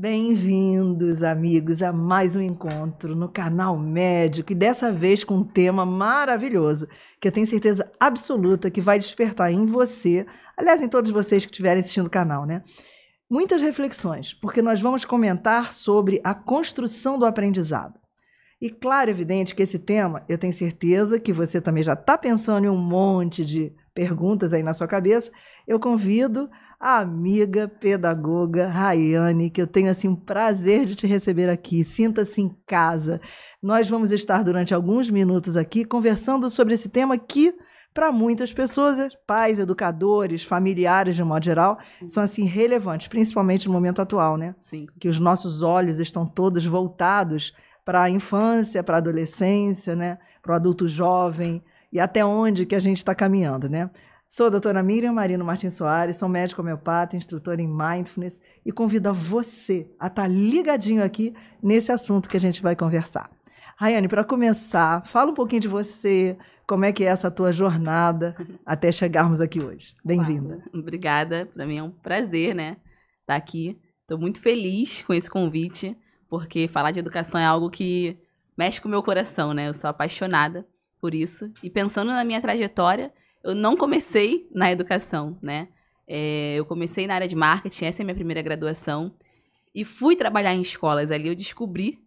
Bem-vindos, amigos, a mais um encontro no Canal Médico e dessa vez com um tema maravilhoso que eu tenho certeza absoluta que vai despertar em você, aliás, em todos vocês que estiverem assistindo o canal, né? Muitas reflexões, porque nós vamos comentar sobre a construção do aprendizado. E claro, evidente que esse tema, eu tenho certeza que você também já está pensando em um monte de perguntas aí na sua cabeça. Eu convido a amiga pedagoga Rayane, que eu tenho assim um prazer de te receber aqui. Sinta-se em casa. Nós vamos estar durante alguns minutos aqui conversando sobre esse tema que, para muitas pessoas, pais, educadores, familiares de um modo geral, são assim relevantes, principalmente no momento atual, né? Sim. Que os nossos olhos estão todos voltados para a infância, para a adolescência, né? Para o adulto jovem e até onde que a gente está caminhando, né? Sou a doutora Miriam Marino Martins Soares, sou médica homeopata, instrutora em Mindfulness e convido a você a estar ligadinho aqui nesse assunto que a gente vai conversar. Rayane, para começar, fala um pouquinho de você, como é que é essa tua jornada até chegarmos aqui hoje. Bem-vinda. Claro. Obrigada, para mim é um prazer, né, estar aqui. Estou muito feliz com esse convite, porque falar de educação é algo que mexe com o meu coração, né? Eu sou apaixonada por isso. E pensando na minha trajetória, eu não comecei na educação, né? Eu comecei na área de marketing, essa é a minha primeira graduação. E fui trabalhar em escolas. Ali eu descobri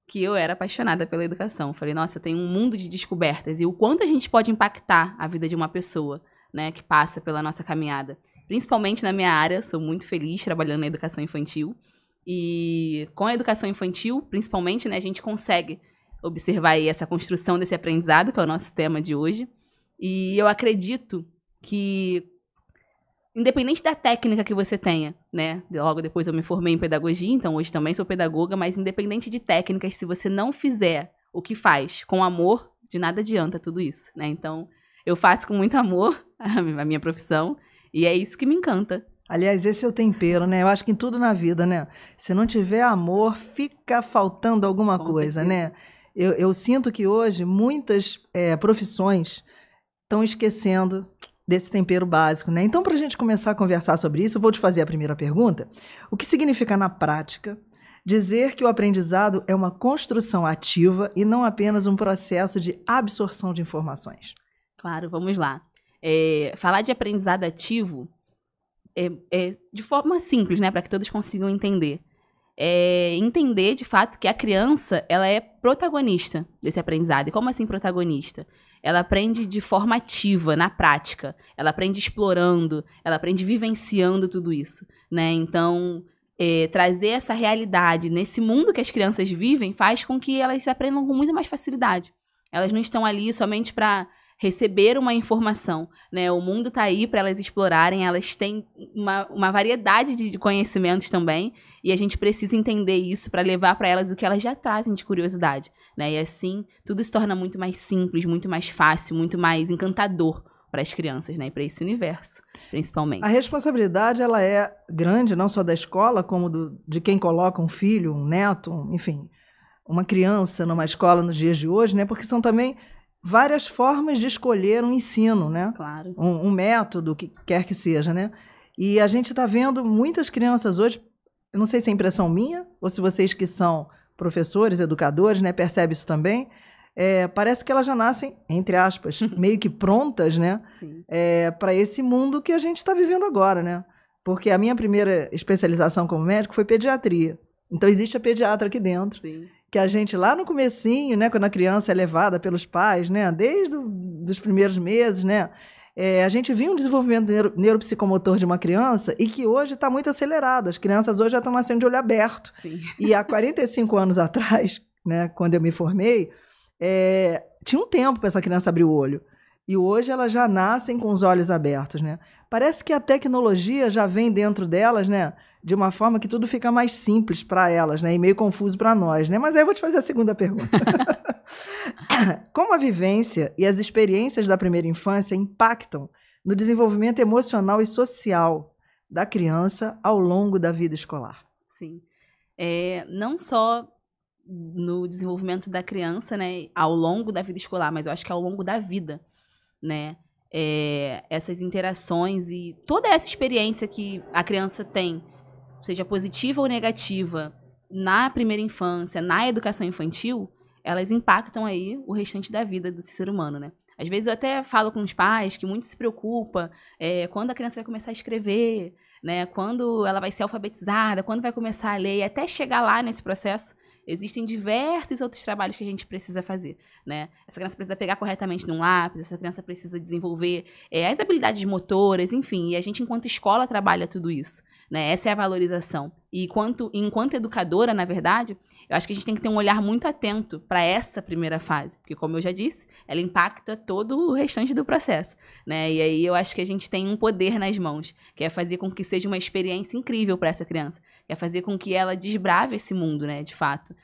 que eu era apaixonada pela educação. Falei, nossa, tem um mundo de descobertas. E o quanto a gente pode impactar a vida de uma pessoa, né, que passa pela nossa caminhada. Principalmente na minha área, sou muito feliz trabalhando na educação infantil. E com a educação infantil, principalmente, né, a gente consegue observar aí essa construção desse aprendizado, que é o nosso tema de hoje. E eu acredito que, independente da técnica que você tenha, né? Logo depois eu me formei em pedagogia, então hoje também sou pedagoga, mas independente de técnicas, se você não fizer o que faz com amor, de nada adianta tudo isso, né? Então, eu faço com muito amor a minha profissão e é isso que me encanta. Aliás, esse é o tempero, né? Eu acho que em tudo na vida, né? Se não tiver amor, fica faltando alguma coisa, né? Eu sinto que hoje muitas profissões estão esquecendo desse tempero básico, né? Então, para a gente começar a conversar sobre isso, eu vou te fazer a primeira pergunta. O que significa, na prática, dizer que o aprendizado é uma construção ativa e não apenas um processo de absorção de informações? Claro, vamos lá. Falar de aprendizado ativo de forma simples, né? Para que todos consigam entender. Entender, de fato, que a criança ela é protagonista desse aprendizado. E como assim protagonista? Ela aprende de forma ativa, na prática. Ela aprende explorando, ela aprende vivenciando tudo isso, né? Então, trazer essa realidade nesse mundo que as crianças vivem faz com que elas aprendam com muito mais facilidade. Elas não estão ali somente para receber uma informação, né? O mundo está aí para elas explorarem, elas têm uma variedade de conhecimentos também, e a gente precisa entender isso para levar para elas o que elas já trazem de curiosidade, né? E assim, tudo se torna muito mais simples, muito mais fácil, muito mais encantador para as crianças, né? E para esse universo, principalmente. A responsabilidade, ela é grande, não só da escola, como de quem coloca um filho, um neto, enfim, uma criança numa escola nos dias de hoje, né? Porque são também várias formas de escolher um ensino, né? Claro. Um método, o que quer que seja, né? E a gente está vendo muitas crianças hoje, eu não sei se é impressão minha, ou se vocês que são professores, educadores, né, percebem isso também, parece que elas já nascem, entre aspas, meio que prontas, né? Para esse mundo que a gente está vivendo agora, né? Porque a minha primeira especialização como médico foi pediatria. Então, existe a pediatra aqui dentro. Sim. Que a gente, lá no comecinho, né, quando a criança é levada pelos pais, né, desde os primeiros meses, né, a gente viu um desenvolvimento neuropsicomotor de uma criança e que hoje está muito acelerado. As crianças hoje já estão nascendo de olho aberto. Sim. E há 45 anos atrás, né, quando eu me formei, tinha um tempo para essa criança abrir o olho. E hoje elas já nascem com os olhos abertos, né? Parece que a tecnologia já vem dentro delas, né? De uma forma que tudo fica mais simples para elas, né? E meio confuso para nós, né? Mas aí eu vou te fazer a segunda pergunta. Como a vivência e as experiências da primeira infância impactam no desenvolvimento emocional e social da criança ao longo da vida escolar? Sim. Não só no desenvolvimento da criança, né? Ao longo da vida escolar, mas eu acho que ao longo da vida, né? Essas interações e toda essa experiência que a criança tem seja positiva ou negativa, na primeira infância, na educação infantil, elas impactam aí o restante da vida do ser humano, né? Às vezes eu até falo com os pais que muito se preocupa quando a criança vai começar a escrever, né? Quando ela vai ser alfabetizada, quando vai começar a ler, e até chegar lá nesse processo, existem diversos outros trabalhos que a gente precisa fazer, né? Essa criança precisa pegar corretamente num lápis, essa criança precisa desenvolver as habilidades motoras, enfim, e a gente, enquanto escola, trabalha tudo isso, né? Essa é a valorização. E enquanto educadora, na verdade, eu acho que a gente tem que ter um olhar muito atento para essa primeira fase, porque, como eu já disse, ela impacta todo o restante do processo, né? E aí eu acho que a gente tem um poder nas mãos, que é fazer com que seja uma experiência incrível para essa criança, que é fazer com que ela desbrave esse mundo, né, de fato,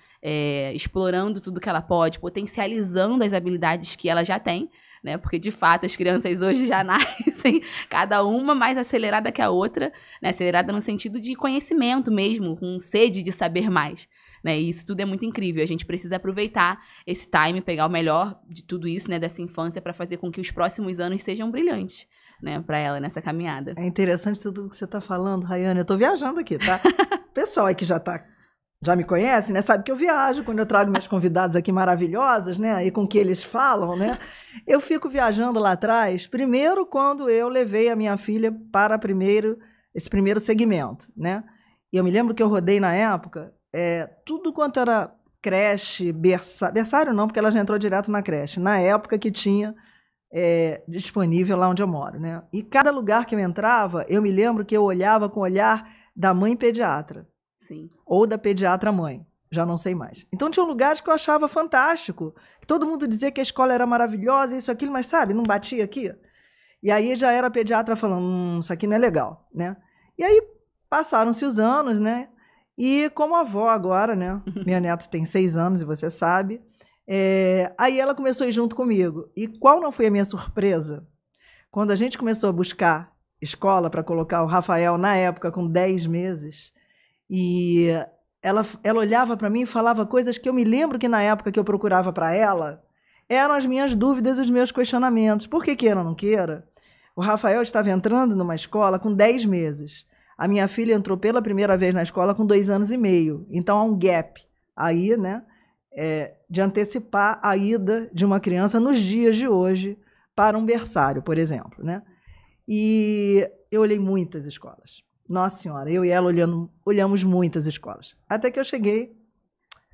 explorando tudo que ela pode, potencializando as habilidades que ela já tem, né? Porque, de fato, as crianças hoje já nascem, cada uma mais acelerada que a outra, né? Acelerada no sentido de conhecimento mesmo, com sede de saber mais, né? E isso tudo é muito incrível. A gente precisa aproveitar esse time, pegar o melhor de tudo isso, né, dessa infância, para fazer com que os próximos anos sejam brilhantes, né, para ela nessa caminhada. É interessante tudo que você está falando, Rayane. Eu estou viajando aqui, tá? O pessoal aí que já me conhece, né? Sabe que eu viajo quando eu trago meus convidados aqui maravilhosos, né? E com que eles falam, né? Eu fico viajando lá atrás, primeiro quando eu levei a minha filha para esse primeiro segmento, né? E eu me lembro que eu rodei na época tudo quanto era creche, berçário não, porque ela já entrou direto na creche, na época que tinha disponível lá onde eu moro, né? E cada lugar que eu entrava, eu me lembro que eu olhava com o olhar da mãe pediatra. Sim. Ou da pediatra mãe, já não sei mais. Então tinha lugares que eu achava fantástico, que todo mundo dizia que a escola era maravilhosa, isso, aquilo, mas sabe, não batia aqui. E aí já era a pediatra falando, isso aqui não é legal, né? E aí passaram-se os anos, né? E como avó agora, né? Minha neta tem 6 anos, e você sabe. Aí ela começou a ir junto comigo. E qual não foi a minha surpresa? Quando a gente começou a buscar escola para colocar o Rafael, na época, com 10 meses... E ela olhava para mim e falava coisas que eu me lembro que na época que eu procurava para ela, eram as minhas dúvidas e os meus questionamentos. Por que queira ou não queira? O Rafael estava entrando numa escola com 10 meses. A minha filha entrou pela primeira vez na escola com 2 anos e meio. Então há um gap aí, né, de antecipar a ida de uma criança nos dias de hoje para um berçário, por exemplo, né? E eu olhei muitas escolas. Nossa Senhora, eu e ela olhamos muitas escolas. Até que eu cheguei...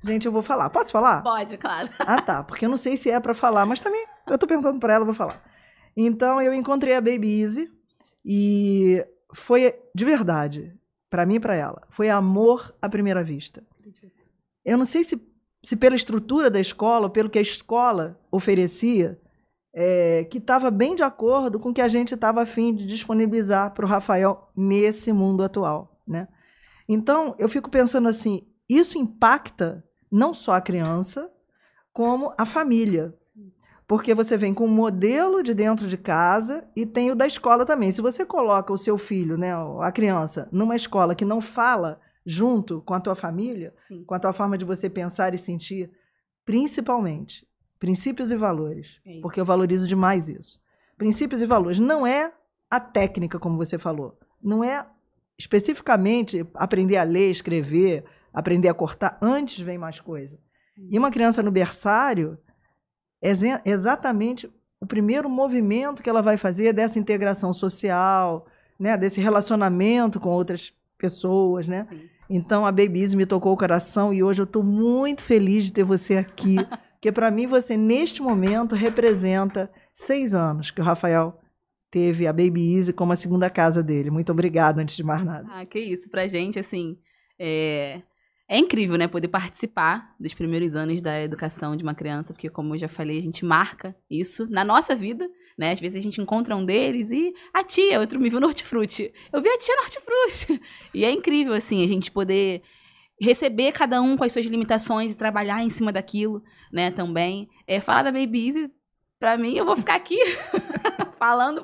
Gente, eu vou falar. Posso falar? Pode, claro. Ah, tá. Porque eu não sei se é para falar, mas também eu estou perguntando para ela, eu vou falar. Então, eu encontrei a Baby Easy e foi, de verdade, para mim e para ela, foi amor à primeira vista. Eu não sei se pela estrutura da escola, ou pelo que a escola oferecia, que estava bem de acordo com o que a gente estava a fim de disponibilizar para o Rafael nesse mundo atual, né? Então, eu fico pensando assim, isso impacta não só a criança, como a família. Porque você vem com um modelo de dentro de casa e tem o da escola também. Se você coloca o seu filho, né, a criança, numa escola que não fala junto com a tua família, sim, com a tua forma de você pensar e sentir, principalmente... Princípios e valores, porque eu valorizo demais isso. Princípios e valores. Não é a técnica, como você falou. Não é especificamente aprender a ler, escrever, aprender a cortar. Antes vem mais coisa. Sim. E uma criança no berçário é exatamente o primeiro movimento que ela vai fazer dessa integração social, né, desse relacionamento com outras pessoas, né? Sim. Então, a Baby Easy me tocou o coração e hoje eu estou muito feliz de ter você aqui. Porque, para mim, você, neste momento, representa 6 anos que o Rafael teve a Baby Easy como a segunda casa dele. Muito obrigada, antes de mais nada. Ah, que isso. Pra gente, assim, é incrível, né, poder participar dos primeiros anos da educação de uma criança, porque, como eu já falei, a gente marca isso na nossa vida, né? Às vezes a gente encontra um deles e a tia, outro me viu no Hortifruti. Eu vi a tia no Hortifruti. E é incrível, assim, a gente poder... receber cada um com as suas limitações e trabalhar em cima daquilo, né, também. Falar da Baby Easy, pra mim, eu vou ficar aqui falando.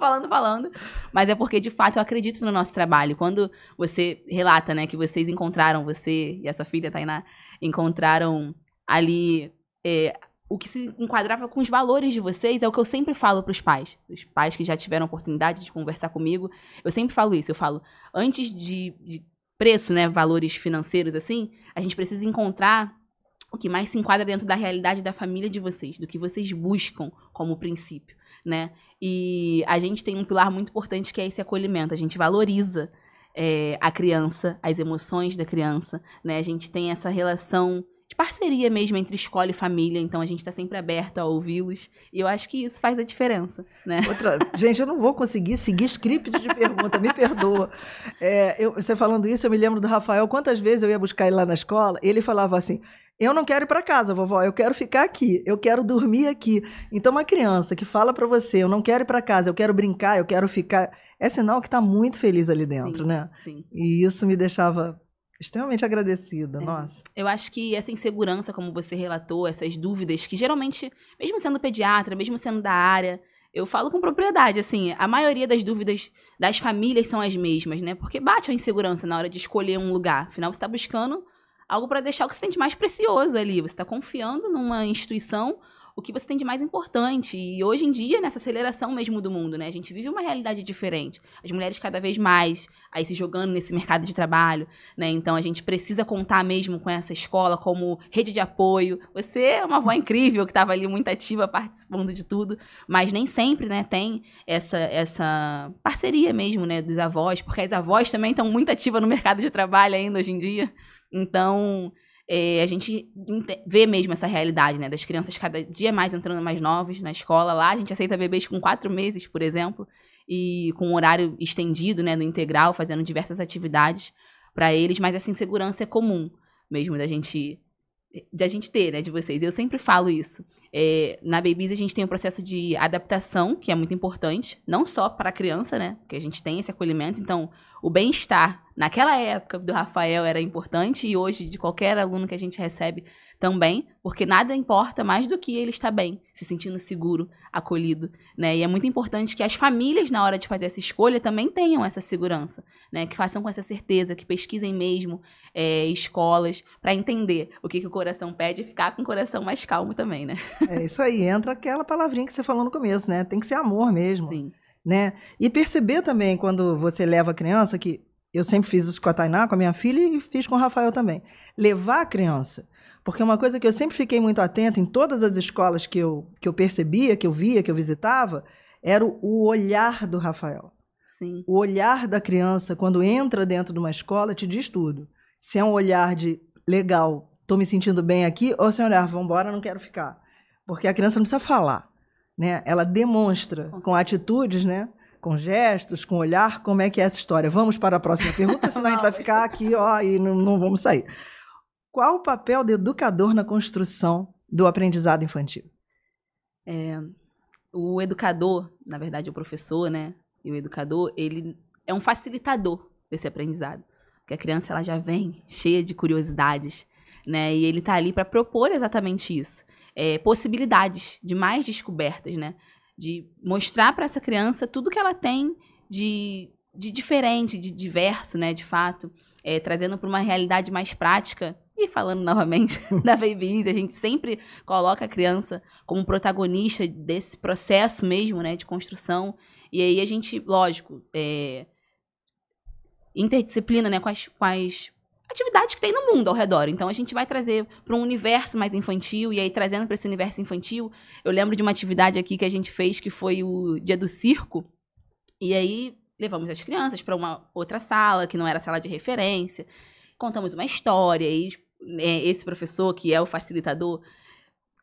Mas é porque, de fato, eu acredito no nosso trabalho. Quando você relata, né, que vocês encontraram, você e a sua filha, Tainá, encontraram ali o que se enquadrava com os valores de vocês, é o que eu sempre falo pros pais. Os pais que já tiveram oportunidade de conversar comigo, eu sempre falo isso. Eu falo, antes de preço, né, valores financeiros, assim, a gente precisa encontrar o que mais se enquadra dentro da realidade da família de vocês, do que vocês buscam como princípio, né? E a gente tem um pilar muito importante que é esse acolhimento. A gente valoriza a criança, as emoções da criança, né? A gente tem essa relação de parceria mesmo entre escola e família, então a gente está sempre aberto a ouvi-los, e eu acho que isso faz a diferença, né? Gente, eu não vou conseguir seguir script de pergunta, me perdoa. Você falando isso, eu me lembro do Rafael, quantas vezes eu ia buscar ele lá na escola, e ele falava assim, eu não quero ir para casa, vovó, eu quero ficar aqui, eu quero dormir aqui. Então, uma criança que fala para você, eu não quero ir para casa, eu quero brincar, eu quero ficar, é sinal que está muito feliz ali dentro, Sim, né? sim. E isso me deixava extremamente agradecida, nossa. Eu acho que essa insegurança, como você relatou, essas dúvidas, que geralmente, mesmo sendo pediatra, mesmo sendo da área, eu falo com propriedade, assim, a maioria das dúvidas das famílias são as mesmas, né? Porque bate a insegurança na hora de escolher um lugar. Afinal, você está buscando algo para deixar o que você tem de mais precioso ali. Você está confiando numa instituição o que você tem de mais importante. E hoje em dia, nessa aceleração mesmo do mundo, né? A gente vive uma realidade diferente. As mulheres cada vez mais aí se jogando nesse mercado de trabalho, né? Então, a gente precisa contar mesmo com essa escola como rede de apoio. Você é uma avó incrível que estava ali muito ativa, participando de tudo. Mas nem sempre, né, tem essa parceria mesmo, né, dos avós. Porque as avós também estão muito ativas no mercado de trabalho ainda hoje em dia. Então, a gente vê mesmo essa realidade, né? Das crianças cada dia mais entrando mais novos na escola. Lá a gente aceita bebês com 4 meses, por exemplo, e com um horário estendido, né, no integral, fazendo diversas atividades para eles. Mas essa insegurança é comum mesmo da gente ter, né, de vocês. Eu sempre falo isso. Na Babies a gente tem um processo de adaptação, que é muito importante, não só para a criança, né, porque a gente tem esse acolhimento. Então, o bem-estar naquela época do Rafael era importante e hoje de qualquer aluno que a gente recebe também, porque nada importa mais do que ele estar bem, se sentindo seguro, acolhido, né? E é muito importante que as famílias, na hora de fazer essa escolha, também tenham essa segurança, né? Que façam com essa certeza, que pesquisem mesmo escolas para entender o que o coração pede e ficar com o coração mais calmo também, né? É isso aí, entra aquela palavrinha que você falou no começo, né? Tem que ser amor mesmo. Sim. Né? E perceber também, quando você leva a criança, que eu sempre fiz isso com a Tainá, com a minha filha, e fiz com o Rafael também. Levar a criança. Porque uma coisa que eu sempre fiquei muito atenta em todas as escolas que eu percebia, que eu via, que eu visitava, era o olhar do Rafael. Sim. O olhar da criança, quando entra dentro de uma escola, te diz tudo. Se é um olhar de, legal, estou me sentindo bem aqui, ou se é um olhar, vamos embora, não quero ficar. Porque a criança não precisa falar. Né? Ela demonstra com atitudes, né? Com gestos, com olhar, como é que é essa história. Vamos para a próxima pergunta, senão a gente vai ficar aqui e não vamos sair. Qual o papel do educador na construção do aprendizado infantil? O educador, na verdade o professor, né? E o educador, ele é um facilitador desse aprendizado. Porque a criança ela já vem cheia de curiosidades, né? E ele está ali para propor exatamente isso. Possibilidades de mais descobertas, né? De mostrar para essa criança tudo que ela tem de diferente, de diverso, né? De fato, trazendo para uma realidade mais prática. E falando novamente da Babies, a gente sempre coloca a criança como protagonista desse processo mesmo, né? De construção. E aí a gente, lógico, interdisciplina, né? Com as atividades que tem no mundo ao redor. Então, a gente vai trazer para um universo mais infantil, e aí, trazendo para esse universo infantil, eu lembro de uma atividade aqui que a gente fez, que foi o Dia do Circo, e aí levamos as crianças para uma outra sala, que não era a sala de referência, contamos uma história, e esse professor, que é o facilitador,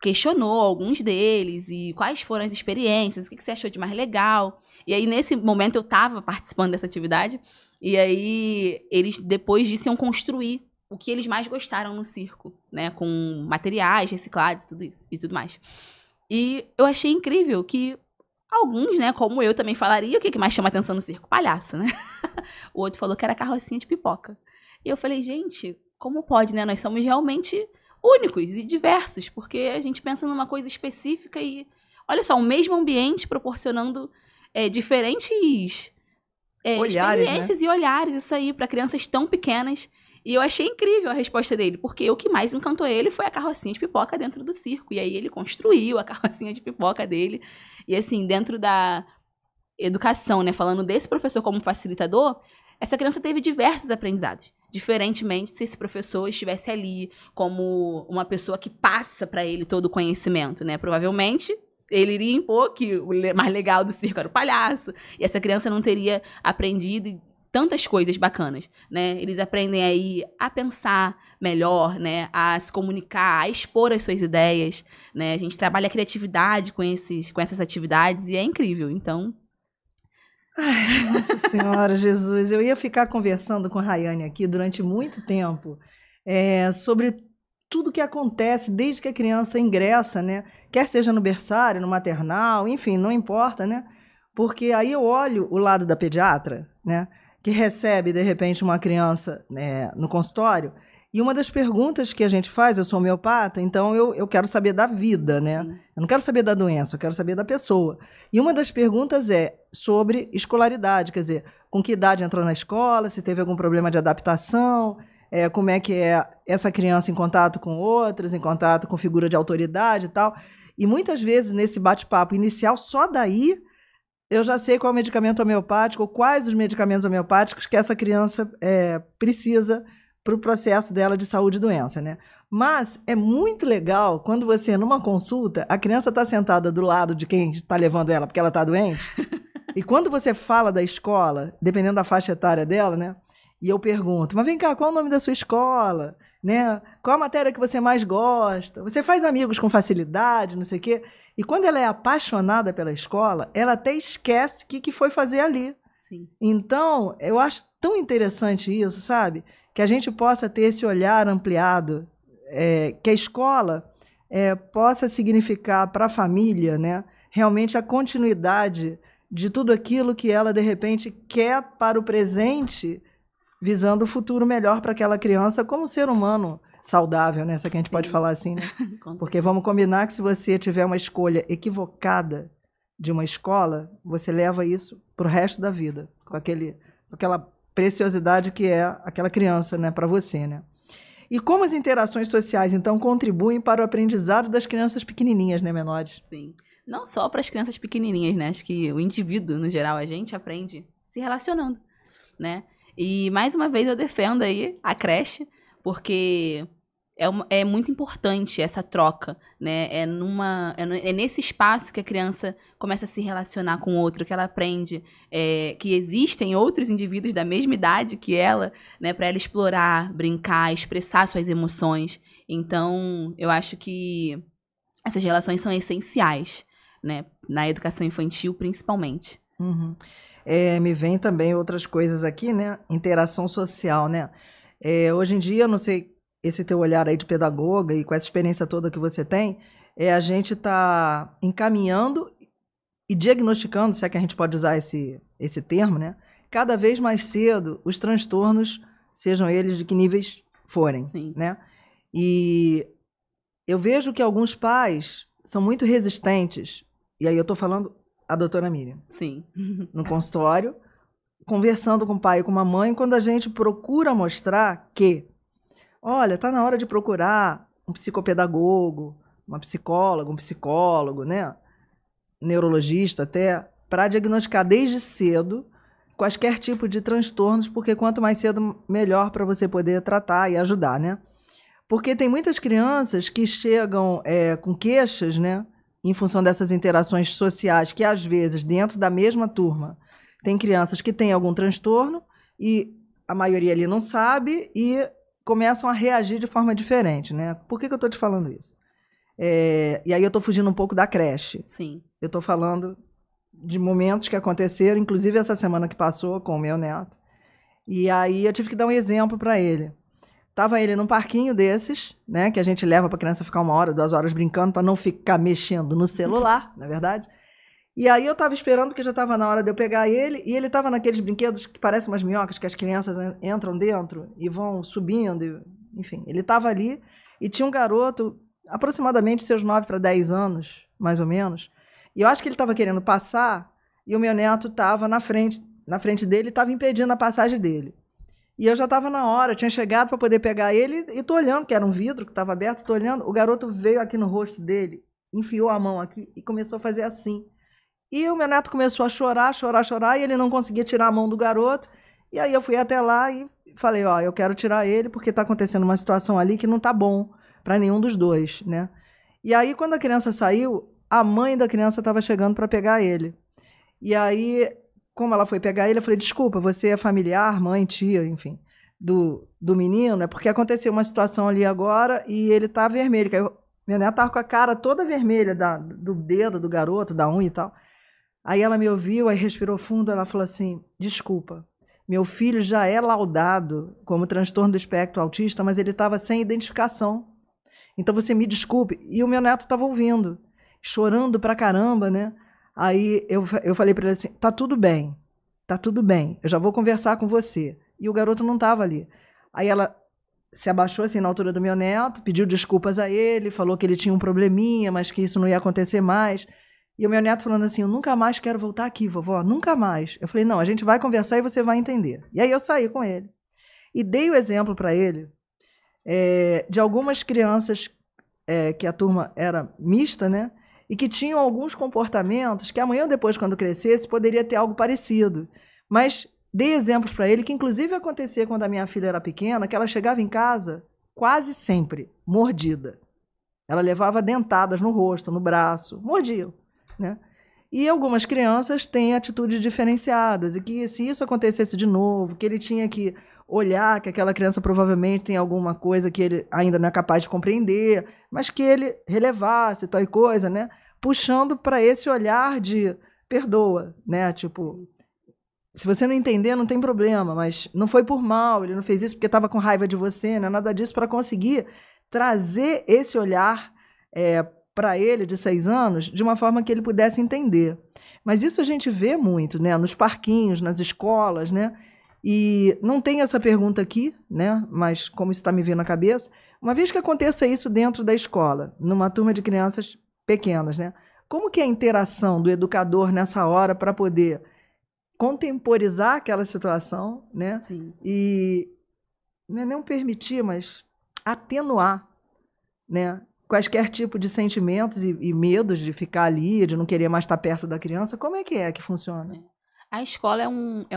questionou alguns deles, e quais foram as experiências, o que você achou de mais legal. E aí, nesse momento, eu estava participando dessa atividade, e aí eles, depois disso, iam construir o que eles mais gostaram no circo, né? Com materiais reciclados e tudo mais. E eu achei incrível que alguns, né, como eu também falaria, o que mais chama atenção no circo? Palhaço, né? O outro falou que era carrocinha de pipoca. E eu falei, gente, como pode, né? Nós somos realmente únicos e diversos, porque a gente pensa numa coisa específica e, olha só, o mesmo ambiente proporcionando diferentes olhares, experiências, né? E olhares, isso aí, para crianças tão pequenas. E eu achei incrível a resposta dele, porque o que mais encantou ele foi a carrocinha de pipoca dentro do circo. E aí ele construiu a carrocinha de pipoca dele. E assim, dentro da educação, né, falando desse professor como facilitador, essa criança teve diversos aprendizados. Diferentemente se esse professor estivesse ali como uma pessoa que passa para ele todo o conhecimento, né? Provavelmente ele iria impor que o mais legal do circo era o palhaço, e essa criança não teria aprendido tantas coisas bacanas, né? Eles aprendem aí a pensar melhor, né? A se comunicar, a expor as suas ideias, né? A gente trabalha a criatividade com essas atividades e é incrível, então... Ai, Nossa Senhora, Jesus, eu ia ficar conversando com a Rayane aqui durante muito tempo sobre tudo que acontece desde que a criança ingressa, né? Quer seja no berçário, no maternal, enfim, não importa, né? Porque aí eu olho o lado da pediatra, né? Que recebe, de repente, uma criança, né, no consultório, e uma das perguntas que a gente faz, eu sou homeopata, então eu quero saber da vida, né? Sim. Eu não quero saber da doença, eu quero saber da pessoa. E uma das perguntas é sobre escolaridade, quer dizer, com que idade entrou na escola, se teve algum problema de adaptação, como é que é essa criança em contato com outras, em contato com figura de autoridade e tal. E muitas vezes, nesse bate-papo inicial, só daí eu já sei qual é o medicamento homeopático, ou quais os medicamentos homeopáticos que essa criança precisa para o processo dela de saúde e doença, né? Mas é muito legal quando você, numa consulta, a criança está sentada do lado de quem está levando ela porque ela está doente, e quando você fala da escola, dependendo da faixa etária dela, né? E eu pergunto, mas vem cá, qual o nome da sua escola? Né? Qual a matéria que você mais gosta? Você faz amigos com facilidade, não sei o quê? E quando ela é apaixonada pela escola, ela até esquece o que foi fazer ali. Sim. Então, eu acho tão interessante isso, sabe? Que a gente possa ter esse olhar ampliado, que a escola possa significar para a família, né, realmente a continuidade de tudo aquilo que ela, de repente, quer para o presente, visando o futuro melhor para aquela criança como ser humano saudável, né? Essa que a gente pode falar assim, né? Porque vamos combinar que se você tiver uma escolha equivocada de uma escola, você leva isso para o resto da vida, com aquela preciosidade que é aquela criança, né, para você, né? E como as interações sociais, então, contribuem para o aprendizado das crianças pequenininhas, né, menores? Sim. Não só para as crianças pequenininhas, né? Acho que o indivíduo, no geral, a gente aprende se relacionando, né? E, mais uma vez, eu defendo aí a creche, porque é muito importante essa troca, né? É nesse espaço que a criança começa a se relacionar com o outro, que ela aprende que existem outros indivíduos da mesma idade que ela, né? Para ela explorar, brincar, expressar suas emoções. Então, eu acho que essas relações são essenciais, né? Na educação infantil, principalmente. Uhum. Me vem também outras coisas aqui, né? Interação social, né? Hoje em dia, eu não sei esse teu olhar aí de pedagoga e com essa experiência toda que você tem, a gente está encaminhando e diagnosticando, se é que a gente pode usar esse termo, né? Cada vez mais cedo os transtornos, sejam eles de que níveis forem, Sim. né? E eu vejo que alguns pais são muito resistentes, e aí eu estou falando a doutora Miriam, Sim. no consultório, conversando com o pai e com a mãe, quando a gente procura mostrar que, olha, está na hora de procurar um psicopedagogo, uma psicóloga, um psicólogo, né? Neurologista até, para diagnosticar desde cedo quaisquer tipo de transtornos, porque quanto mais cedo, melhor para você poder tratar e ajudar, né? Porque tem muitas crianças que chegam com queixas, né? Em função dessas interações sociais, que às vezes, dentro da mesma turma, tem crianças que têm algum transtorno e a maioria ali não sabe e começam a reagir de forma diferente, né? Por que eu estou te falando isso? E aí eu estou fugindo um pouco da creche. Sim. Eu estou falando de momentos que aconteceram, inclusive essa semana que passou com o meu neto. E aí eu tive que dar um exemplo para ele. Tava ele num parquinho desses, né, que a gente leva para a criança ficar 1 hora, 2 horas brincando para não ficar mexendo no celular, na verdade. E aí eu estava esperando, que já estava na hora de eu pegar ele, e ele estava naqueles brinquedos que parecem umas minhocas, que as crianças entram dentro e vão subindo, enfim. Ele estava ali e tinha um garoto, aproximadamente seus 9 para 10 anos, mais ou menos, e eu acho que ele estava querendo passar, e o meu neto estava na frente dele, estava impedindo a passagem dele. E eu já estava na hora, tinha chegado para poder pegar ele, e estou olhando, que era um vidro que estava aberto, estou olhando, o garoto veio aqui no rosto dele, enfiou a mão aqui e começou a fazer assim. E o meu neto começou a chorar, e ele não conseguia tirar a mão do garoto, E aí eu fui até lá e falei, ó, eu quero tirar ele porque está acontecendo uma situação ali que não está bom para nenhum dos dois, né? E aí, quando a criança saiu, a mãe da criança estava chegando para pegar ele. E aí, como ela foi pegar ele, eu falei, desculpa, você é familiar, mãe, tia, enfim, do menino, é porque aconteceu uma situação ali agora e ele tá vermelho. Minha neta tava com a cara toda vermelha do dedo do garoto, da unha e tal. Aí ela me ouviu, aí respirou fundo, ela falou assim, desculpa, meu filho já é laudado como transtorno do espectro autista, mas ele estava sem identificação. Então você me desculpe. E o meu neto estava ouvindo, chorando pra caramba, né? Aí eu falei para ele assim, tá tudo bem, eu já vou conversar com você. E o garoto não estava ali. Aí ela se abaixou assim na altura do meu neto, pediu desculpas a ele, falou que ele tinha um probleminha, mas que isso não ia acontecer mais. E o meu neto falando assim, eu nunca mais quero voltar aqui, vovó, nunca mais. Eu falei, não, a gente vai conversar e você vai entender. E aí eu saí com ele. E dei o exemplo para ele de algumas crianças que a turma era mista, né? E que tinham alguns comportamentos que amanhã ou depois, quando crescesse, poderia ter algo parecido. Mas dei exemplos para ele que, inclusive, acontecia quando a minha filha era pequena, que ela chegava em casa quase sempre mordida. Ela levava dentadas no rosto, no braço, mordiam, né? E algumas crianças têm atitudes diferenciadas e que, se isso acontecesse de novo, que ele tinha que olhar que aquela criança provavelmente tem alguma coisa que ele ainda não é capaz de compreender, mas que ele relevasse tal coisa, né? Puxando para esse olhar de perdoa, né? Tipo, se você não entender, não tem problema, mas não foi por mal, ele não fez isso porque estava com raiva de você, não é nada disso, para conseguir trazer esse olhar para ele, de 6 anos, de uma forma que ele pudesse entender. Mas isso a gente vê muito, né? Nos parquinhos, nas escolas, né? E não tem essa pergunta aqui, né? Mas como isso está me vindo na cabeça, uma vez que aconteça isso dentro da escola, numa turma de crianças pequenas, né? Como que é a interação do educador nessa hora para poder contemporizar aquela situação, né? Sim. E não permitir, mas atenuar, né? Quaisquer tipo de sentimentos e medos de ficar ali, de não querer mais estar perto da criança. Como é que funciona? A escola é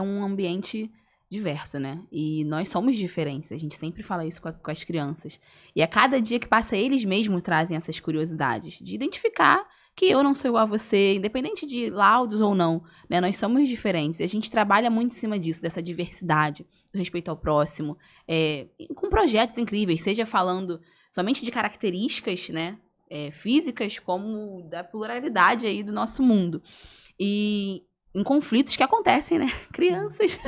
um ambiente diverso, né? E nós somos diferentes. A gente sempre fala isso com as crianças. E a cada dia que passa, eles mesmos trazem essas curiosidades de identificar que eu não sou igual a você, independente de laudos ou não, né? Nós somos diferentes. E a gente trabalha muito em cima disso, dessa diversidade, do respeito ao próximo, com projetos incríveis, seja falando somente de características, né? Físicas, como da pluralidade aí do nosso mundo. E em conflitos que acontecem, né? Crianças.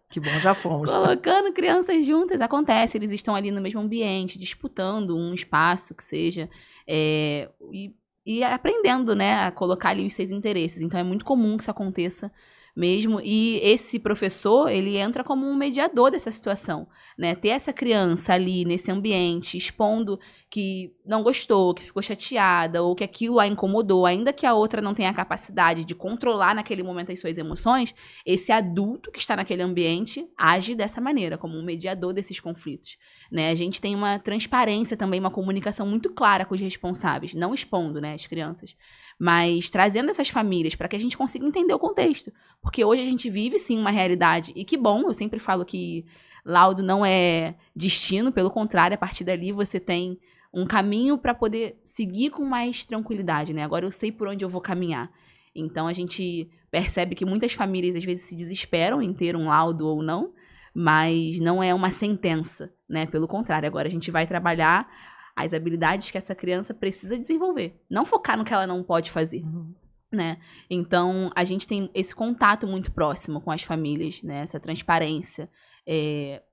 Que bom, já fomos. Colocando crianças juntas, acontece. Eles estão ali no mesmo ambiente, disputando um espaço que seja, e aprendendo, né, a colocar ali os seus interesses. Então, é muito comum que isso aconteça mesmo. E esse professor, ele entra como um mediador dessa situação, né? Ter essa criança ali nesse ambiente, expondo que não gostou, que ficou chateada, ou que aquilo a incomodou, ainda que a outra não tenha a capacidade de controlar naquele momento as suas emoções, esse adulto que está naquele ambiente age dessa maneira, como um mediador desses conflitos, né? A gente tem uma transparência também, uma comunicação muito clara com os responsáveis, não expondo, né, as crianças, mas trazendo essas famílias para que a gente consiga entender o contexto. Porque hoje a gente vive, sim, uma realidade. E que bom, eu sempre falo que laudo não é destino, pelo contrário, a partir dali você tem um caminho para poder seguir com mais tranquilidade, né? Agora eu sei por onde eu vou caminhar. Então a gente percebe que muitas famílias às vezes se desesperam em ter um laudo ou não, mas não é uma sentença, né? Pelo contrário, agora a gente vai trabalhar as habilidades que essa criança precisa desenvolver. Não focar no que ela não pode fazer. Né? Então, a gente tem esse contato muito próximo com as famílias, né? Essa transparência,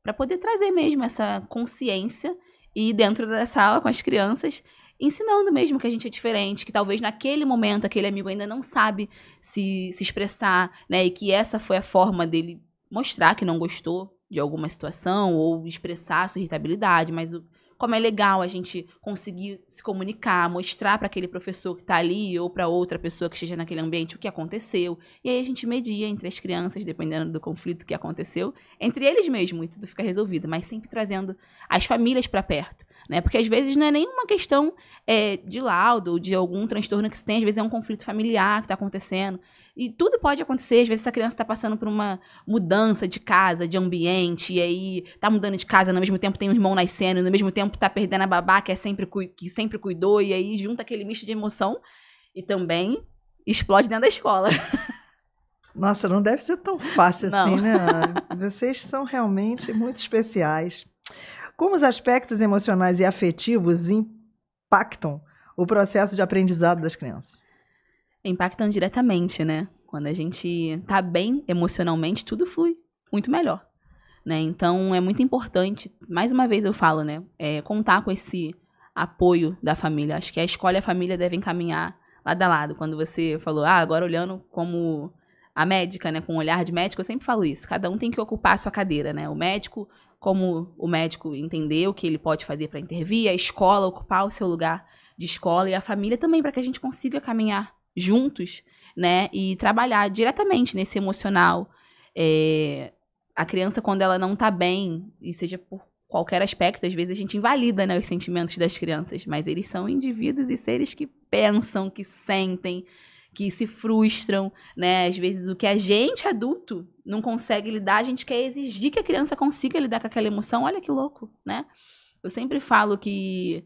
para poder trazer mesmo essa consciência e dentro da sala com as crianças, ensinando mesmo que a gente é diferente, que talvez naquele momento aquele amigo ainda não sabe se expressar, né? E que essa foi a forma dele mostrar que não gostou de alguma situação ou expressar a sua irritabilidade, mas como é legal a gente conseguir se comunicar, mostrar para aquele professor que está ali ou para outra pessoa que esteja naquele ambiente o que aconteceu. E aí a gente media entre as crianças, dependendo do conflito que aconteceu, entre eles mesmos, e tudo fica resolvido, mas sempre trazendo as famílias para perto. né? Porque às vezes não é nenhuma questão de laudo ou de algum transtorno que se tem, às vezes é um conflito familiar que está acontecendo. E tudo pode acontecer, às vezes essa criança está passando por uma mudança de casa, de ambiente, e aí tá mudando de casa, no mesmo tempo tem um irmão nascendo, e no mesmo tempo tá perdendo a babá que sempre cuidou, e aí junta aquele misto de emoção e também explode dentro da escola. Nossa, não deve ser tão fácil Não. assim, né? Vocês são realmente muito especiais. Como os aspectos emocionais e afetivos impactam o processo de aprendizado das crianças? Impactam diretamente, né? Quando a gente tá bem emocionalmente, tudo flui muito melhor, né? Então, é muito importante, mais uma vez eu falo, né? Contar com esse apoio da família. Acho que a escola e a família devem caminhar lado a lado. Quando você falou, agora olhando como a médica, né? Com o olhar de médico, eu sempre falo isso. Cada um tem que ocupar a sua cadeira, né? O médico, como o médico entender o que ele pode fazer para intervir, a escola ocupar o seu lugar de escola e a família também, para que a gente consiga caminhar juntos, né, e trabalhar diretamente nesse emocional. A criança, quando ela não tá bem, e seja por qualquer aspecto, às vezes a gente invalida, né, os sentimentos das crianças, mas eles são indivíduos e seres que pensam, que sentem, que se frustram, né, às vezes o que a gente, adulto, não consegue lidar, a gente quer exigir que a criança consiga lidar com aquela emoção. Olha que louco, né? Eu sempre falo que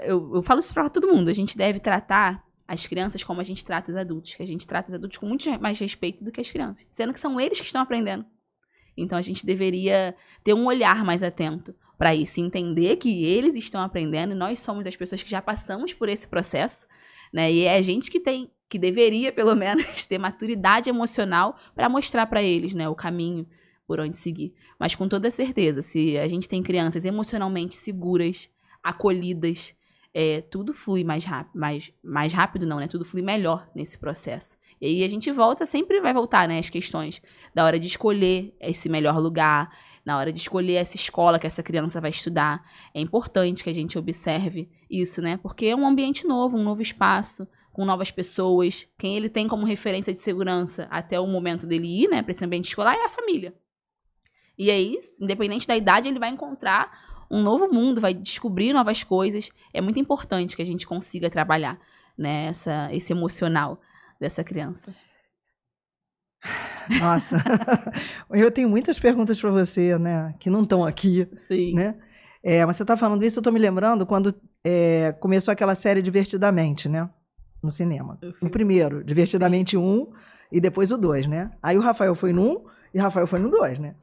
eu falo isso pra todo mundo, a gente deve tratar as crianças como a gente trata os adultos, que a gente trata os adultos com muito mais respeito do que as crianças, sendo que são eles que estão aprendendo. Então, a gente deveria ter um olhar mais atento para isso, entender que eles estão aprendendo e nós somos as pessoas que já passamos por esse processo, né? E é a gente que deveria, pelo menos, ter maturidade emocional para mostrar para eles, né, o caminho por onde seguir. Mas, com toda certeza, se a gente tem crianças emocionalmente seguras, acolhidas, tudo flui mais rápido, mais rápido não, né? Tudo flui melhor nesse processo. E aí a gente sempre vai voltar, né? As questões da hora de escolher esse melhor lugar, na hora de escolher essa escola que essa criança vai estudar. É importante que a gente observe isso, né? Porque é um ambiente novo, um novo espaço, com novas pessoas. Quem ele tem como referência de segurança até o momento dele ir, né, para esse ambiente escolar é a família. E aí, independente da idade, ele vai encontrar um novo mundo, vai descobrir novas coisas. É muito importante que a gente consiga trabalhar, né, esse emocional dessa criança. Nossa, eu tenho muitas perguntas para você, né, que não estão aqui. Sim. Né? Mas você está falando isso, eu estou me lembrando quando começou aquela série Divertidamente, né, no cinema. O primeiro, Divertidamente 1 e depois o 2, né? Aí o Rafael foi no 1 e o Rafael foi no 2, né?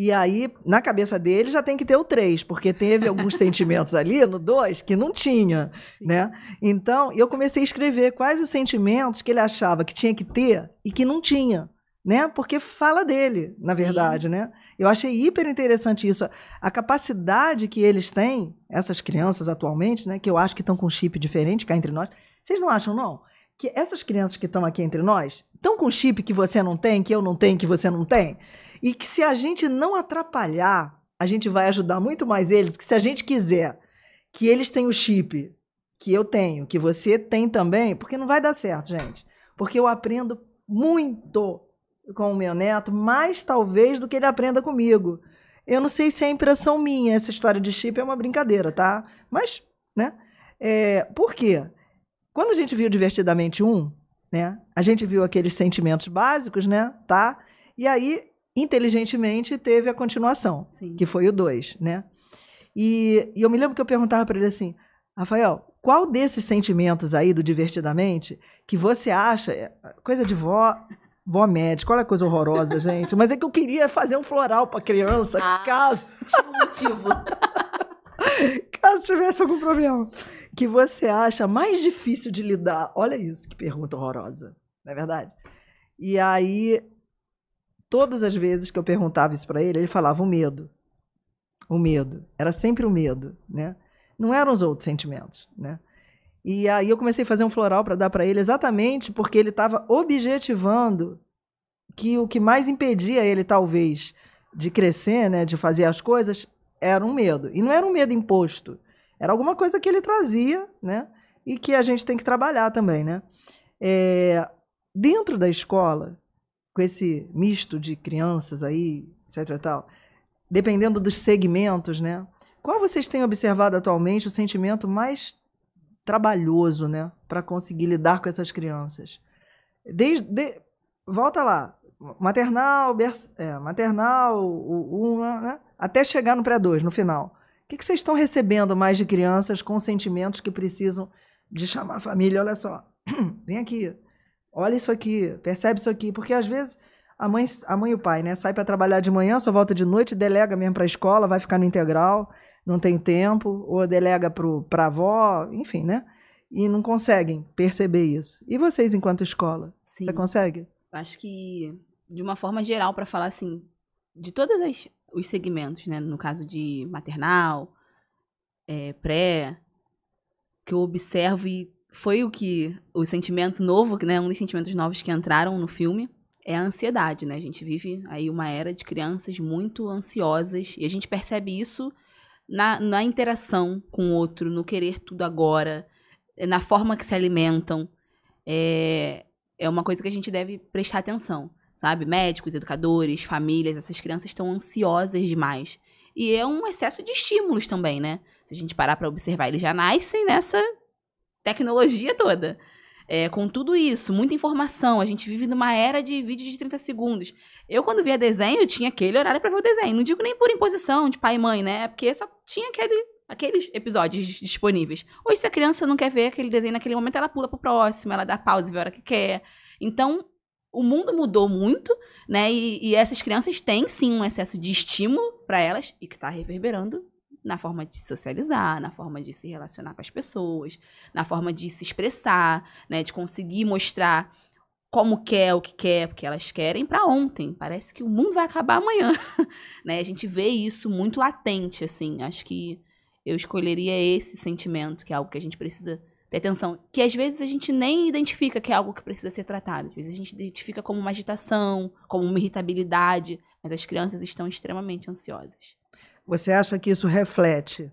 E aí, na cabeça dele, já tem que ter o 3, porque teve alguns sentimentos ali no 2 que não tinha, né? Então, eu comecei a escrever quais os sentimentos que ele achava que tinha que ter e que não tinha, né? Porque fala dele, na verdade, né? Eu achei hiper interessante isso. A capacidade que eles têm, essas crianças atualmente, né? Que eu acho que estão com um chip diferente cá entre nós. Vocês não acham, não? Que essas crianças que estão aqui entre nós estão com chip que você não tem, que eu não tenho, que você não tem? E que se a gente não atrapalhar, a gente vai ajudar muito mais eles, que se a gente quiser que eles tenham o chip que eu tenho, que você tem também, porque não vai dar certo, gente. Porque eu aprendo muito com o meu neto, mais talvez do que ele aprenda comigo. Eu não sei se é impressão minha, essa história de chip é uma brincadeira, tá? Mas, né? Por quê? Quando a gente viu Divertidamente 1, né, a gente viu aqueles sentimentos básicos, né, tá? E aí, inteligentemente, teve a continuação, Sim. que foi o 2, né? E eu me lembro que eu perguntava para ele assim, Rafael, qual desses sentimentos aí do Divertidamente que você acha, coisa de vó médica, olha a coisa horrorosa, gente, mas é que eu queria fazer um floral para criança, caso... Tinha um motivo. Caso tivesse algum problema. Que você acha mais difícil de lidar. Olha isso, que pergunta horrorosa. Não é verdade? E aí, todas as vezes que eu perguntava isso para ele falava o medo. O medo. Era sempre o medo, né? Não eram os outros sentimentos, né? E aí eu comecei a fazer um floral para dar para ele exatamente porque ele estava objetivando que o que mais impedia ele, talvez, de crescer, né, de fazer as coisas, era um medo. E não era um medo imposto. Era alguma coisa que ele trazia, né? E que a gente tem que trabalhar também, né? Dentro da escola, com esse misto de crianças aí, etc e tal, dependendo dos segmentos, né? Qual vocês têm observado atualmente o sentimento mais trabalhoso, né, para conseguir lidar com essas crianças? Volta lá, maternal, né, até chegar no pré-2, no final. O que vocês estão recebendo mais de crianças com sentimentos que precisam de chamar a família? Olha só, vem aqui, olha isso aqui, percebe isso aqui, porque às vezes a mãe e o pai, né, sai para trabalhar de manhã, só volta de noite, delega mesmo para a escola, vai ficar no integral, não tem tempo, ou delega para a avó, enfim, né? E não conseguem perceber isso. E vocês, enquanto escola, Sim. Você consegue? Acho que, de uma forma geral, para falar assim, de todos os segmentos, né? No caso de maternal, pré, que eu observo e foi o sentimento novo, né? Um dos sentimentos novos que entraram no filme é a ansiedade, né? A gente vive aí uma era de crianças muito ansiosas e a gente percebe isso na interação com o outro, no querer tudo agora, na forma que se alimentam. É uma coisa que a gente deve prestar atenção, sabe? Médicos, educadores, famílias, essas crianças estão ansiosas demais. E é um excesso de estímulos também, né? Se a gente parar para observar, eles já nascem nessa tecnologia toda. Com tudo isso, muita informação. A gente vive numa era de vídeos de 30 segundos. Eu, quando via desenho, eu tinha aquele horário para ver o desenho. Não digo nem por imposição de pai e mãe, né? Porque só tinha aqueles episódios disponíveis. Hoje, se a criança não quer ver aquele desenho naquele momento, ela pula pro próximo, ela dá pausa e vê a hora que quer. Então, o mundo mudou muito, né? E essas crianças têm, sim, um excesso de estímulo para elas e que está reverberando na forma de se socializar, na forma de se relacionar com as pessoas, na forma de se expressar, né? De conseguir mostrar como quer, o que quer, porque elas querem para ontem. Parece que o mundo vai acabar amanhã, né? A gente vê isso muito latente, assim. Acho que eu escolheria esse sentimento, que é algo que a gente precisa ter atenção. Que às vezes a gente nem identifica que é algo que precisa ser tratado. Às vezes a gente identifica como uma agitação, como uma irritabilidade, mas as crianças estão extremamente ansiosas. Você acha que isso reflete,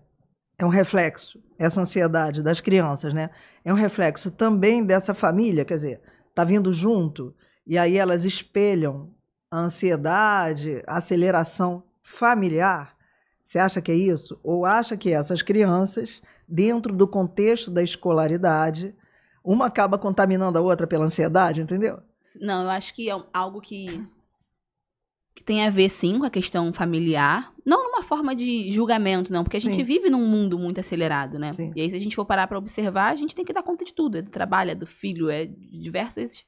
é um reflexo, essa ansiedade das crianças, né? É um reflexo também dessa família, quer dizer, tá vindo junto, e aí elas espelham a ansiedade, a aceleração familiar? Você acha que é isso? Ou acha que essas crianças, dentro do contexto da escolaridade, uma acaba contaminando a outra pela ansiedade, entendeu? Não, eu acho que é algo que tem a ver, sim, com a questão familiar. Não numa forma de julgamento, não. Porque a gente vive num mundo muito acelerado, né? Sim. E aí, se a gente for parar para observar, a gente tem que dar conta de tudo. É do trabalho, é do filho, é de diversas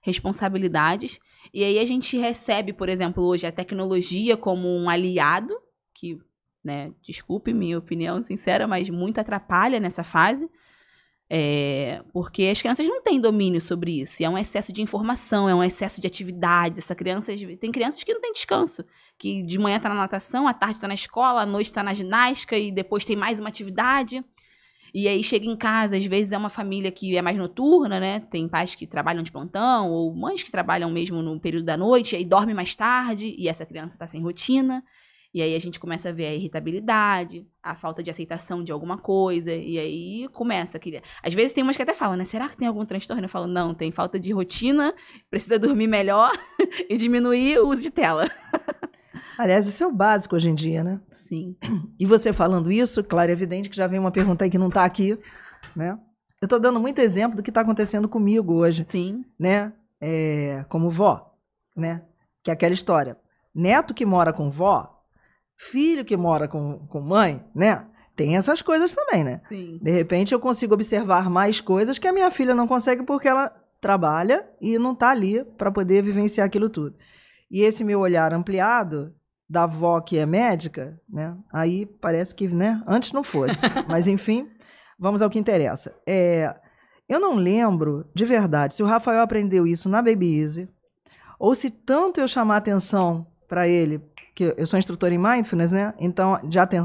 responsabilidades. E aí, a gente recebe, por exemplo, hoje a tecnologia como um aliado, que, né, desculpe minha opinião sincera, mas muito atrapalha nessa fase. Porque as crianças não têm domínio sobre isso. E é um excesso de informação, é um excesso de atividades. Tem crianças que não têm descanso. Que de manhã tá na natação, à tarde tá na escola, à noite tá na ginástica e depois tem mais uma atividade. E aí chega em casa, às vezes é uma família que é mais noturna, né? Tem pais que trabalham de plantão ou mães que trabalham mesmo no período da noite e aí dorme mais tarde e essa criança tá sem rotina. E aí a gente começa a ver a irritabilidade, a falta de aceitação de alguma coisa, e aí começa a... Às vezes tem umas que até falam, né? Será que tem algum transtorno? Eu falo, não, tem falta de rotina, precisa dormir melhor e diminuir o uso de tela. Aliás, isso é o básico hoje em dia, né? Sim. E você falando isso, claro, é evidente que já vem uma pergunta aí que não está aqui, né? Eu estou dando muito exemplo do que está acontecendo comigo hoje. Sim. Né? Como vó, né? Que é aquela história. Neto que mora com vó, filho que mora com mãe, né? Tem essas coisas também, né? Sim. De repente eu consigo observar mais coisas que a minha filha não consegue porque ela trabalha e não está ali para poder vivenciar aquilo tudo. E esse meu olhar ampliado da avó que é médica, né? Aí parece que, né? Antes não fosse. Mas enfim, vamos ao que interessa. Eu não lembro de verdade se o Rafael aprendeu isso na Baby Easy ou se tanto eu chamar atenção para ele, que eu sou instrutora em Mindfulness, né? Então,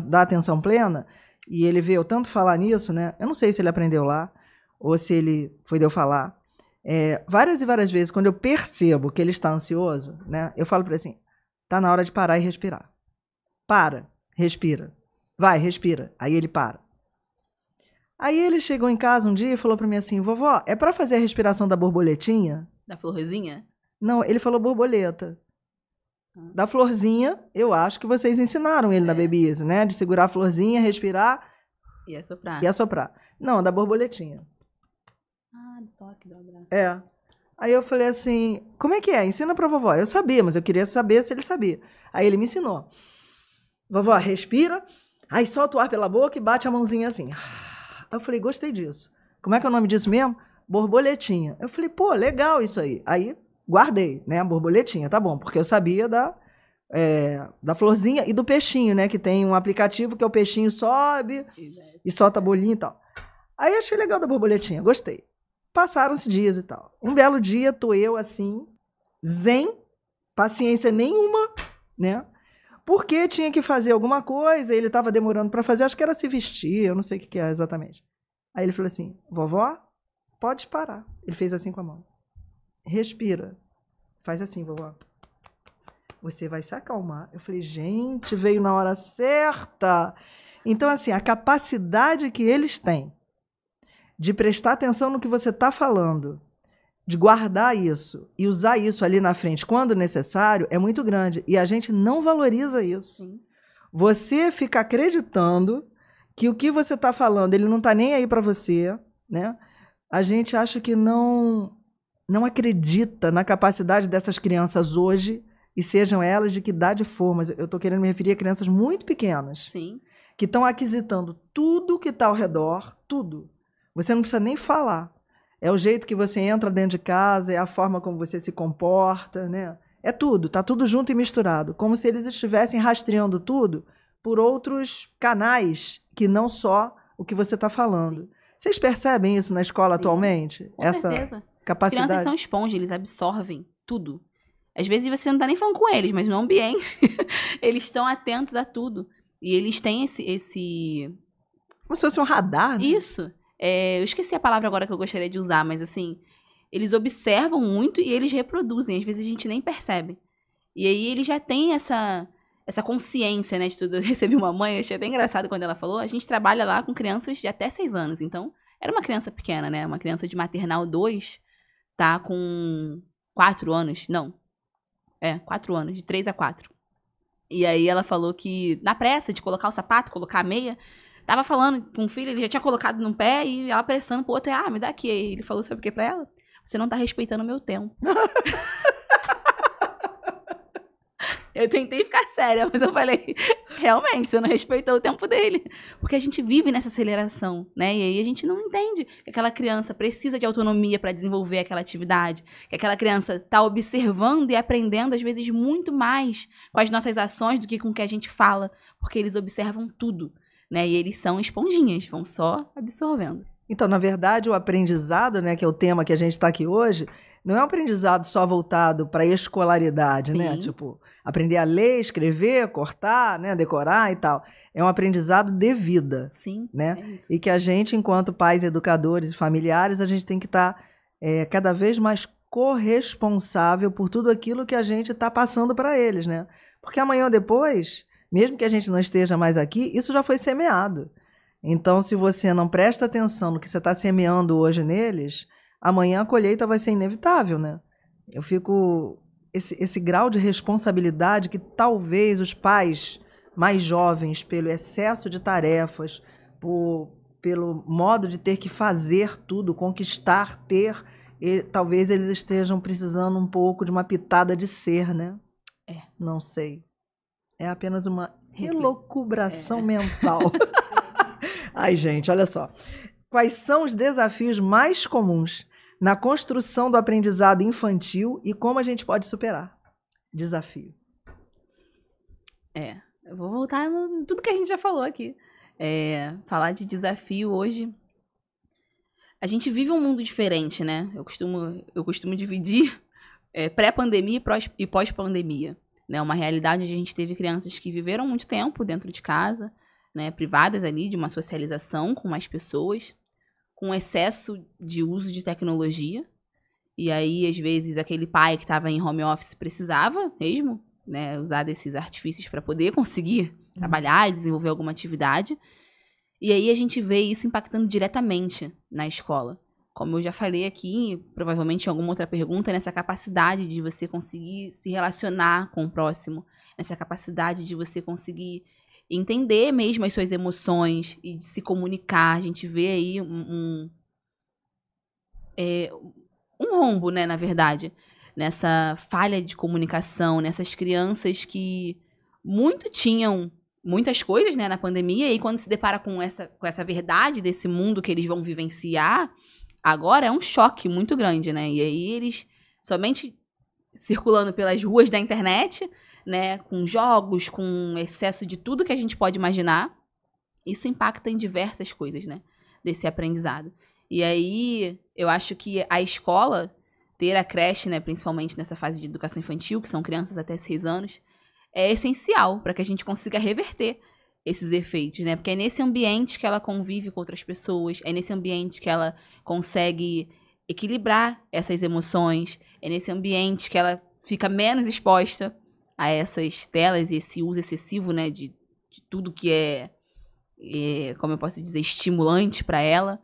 dá atenção plena, e ele vê eu tanto falar nisso, né? Eu não sei se ele aprendeu lá, ou se ele foi de eu falar. Várias e várias vezes, quando eu percebo que ele está ansioso, né? Eu falo para ele assim, tá na hora de parar e respirar. Para, respira. Vai, respira. Aí ele para. Aí ele chegou em casa um dia e falou para mim assim, vovó, é para fazer a respiração da borboletinha? Da florzinha? Não, ele falou borboleta. Da florzinha, eu acho que vocês ensinaram ele na Baby Easy, né? De segurar a florzinha, respirar E assoprar. e assoprar. Não, da borboletinha. Ah, do toque, do abraço. É. Aí eu falei assim, como é que é? Ensina pra vovó. Eu sabia, mas eu queria saber se ele sabia. Aí ele me ensinou. Vovó, respira, aí solta o ar pela boca e bate a mãozinha assim. Aí eu falei, gostei disso. Como é que é o nome disso mesmo? Borboletinha. Eu falei, pô, legal isso aí. Aí guardei, né, a borboletinha, tá bom, porque eu sabia da florzinha e do peixinho, né, que tem um aplicativo que o peixinho sobe e solta a bolinha e tal. Aí achei legal da borboletinha, gostei. Passaram-se dias e tal. Um belo dia, tô eu assim, zen, paciência nenhuma, né, porque tinha que fazer alguma coisa, ele estava demorando para fazer, acho que era se vestir, eu não sei o que é exatamente. Aí ele falou assim, vovó, pode parar. Ele fez assim com a mão. Respira. Faz assim, vovó. Você vai se acalmar. Eu falei, gente, veio na hora certa. Então, assim, a capacidade que eles têm de prestar atenção no que você está falando, de guardar isso e usar isso ali na frente quando necessário, é muito grande. E a gente não valoriza isso. Sim. Você fica acreditando que o que você está falando, ele não está nem aí para você, né? A gente acha que não acredita na capacidade dessas crianças hoje, e sejam elas de que idade for, mas eu estou querendo me referir a crianças muito pequenas. Sim. Que estão aquisitando tudo que está ao redor, tudo. Você não precisa nem falar. É o jeito que você entra dentro de casa, é a forma como você se comporta, né? É tudo, está tudo junto e misturado. Como se eles estivessem rastreando tudo por outros canais que não só o que você está falando. Sim. Vocês percebem isso na escola atualmente? Com certeza. Capacidade. Crianças são esponjas, eles absorvem tudo. Às vezes você não está nem falando com eles, mas no ambiente eles estão atentos a tudo. E eles têm esse... Como se fosse um radar, né? Isso. Eu esqueci a palavra agora que eu gostaria de usar, mas assim, eles observam muito e eles reproduzem. Às vezes a gente nem percebe. E aí eles já têm essa consciência, né, de tudo. Eu recebi uma mãe, achei até engraçado quando ela falou, a gente trabalha lá com crianças de até 6 anos. Então, era uma criança pequena, né? Uma criança de maternal 2, tá com 4 anos. Não. 4 anos, de 3 a 4. E aí ela falou que, na pressa de colocar o sapato, colocar a meia, tava falando com o filho, ele já tinha colocado num pé e ela pressando pro outro, me dá aqui. Aí ele falou, sabe o que pra ela? Você não tá respeitando o meu tempo. Eu tentei ficar séria, mas eu falei, realmente, você não respeitou o tempo dele. Porque a gente vive nessa aceleração, né? E aí a gente não entende que aquela criança precisa de autonomia para desenvolver aquela atividade, que aquela criança tá observando e aprendendo, às vezes, muito mais com as nossas ações do que com o que a gente fala, porque eles observam tudo, né? E eles são esponjinhas, vão só absorvendo. Então, na verdade, o aprendizado, né, que é o tema que a gente está aqui hoje, não é um aprendizado só voltado para a escolaridade, Sim. né? Tipo, aprender a ler, escrever, cortar, né, decorar e tal. É um aprendizado de vida. Sim, né? é isso. E que a gente, enquanto pais, educadores e familiares, a gente tem que estar cada vez mais corresponsável por tudo aquilo que a gente está passando para eles, né? Porque amanhã ou depois, mesmo que a gente não esteja mais aqui, isso já foi semeado. Então, se você não presta atenção no que você está semeando hoje neles, amanhã a colheita vai ser inevitável, né? Eu fico... Esse grau de responsabilidade que talvez os pais mais jovens, pelo excesso de tarefas, pelo modo de ter que fazer tudo, conquistar, ter, talvez eles estejam precisando um pouco de uma pitada de ser, né? Não sei. É apenas uma elucubração mental. Ai, gente, olha só. Quais são os desafios mais comuns na construção do aprendizado infantil e como a gente pode superar? Desafio. Eu vou voltar no tudo que a gente já falou aqui. Falar de desafio hoje. A gente vive um mundo diferente, né? Eu costumo dividir pré-pandemia e pós-pandemia. Né? Uma realidade onde a gente teve crianças que viveram muito tempo dentro de casa, né? Privadas ali de uma socialização com mais pessoas, com excesso de uso de tecnologia. E aí, às vezes, aquele pai que estava em home office precisava mesmo, né, usar desses artifícios para poder conseguir trabalhar e desenvolver alguma atividade. E aí a gente vê isso impactando diretamente na escola. como eu já falei aqui, provavelmente em alguma outra pergunta, nessa capacidade de você conseguir se relacionar com o próximo, nessa capacidade de você conseguir entender mesmo as suas emoções e de se comunicar. A gente vê aí um rombo, né, na verdade, nessa falha de comunicação, nessas crianças que muito tinham muitas coisas, né, na pandemia, e quando se depara com essa verdade desse mundo que eles vão vivenciar, agora é um choque muito grande, né? E aí eles somente circulando pelas ruas da internet, né, com jogos, com excesso de tudo que a gente pode imaginar, isso impacta em diversas coisas, né, desse aprendizado. E aí eu acho que a escola, ter a creche, né, principalmente nessa fase de educação infantil, que são crianças até 6 anos, é essencial para que a gente consiga reverter esses efeitos, né? Porque é nesse ambiente que ela convive com outras pessoas, é nesse ambiente que ela consegue equilibrar essas emoções, é nesse ambiente que ela fica menos exposta a essas telas e esse uso excessivo, né, de tudo que como eu posso dizer, estimulante para ela.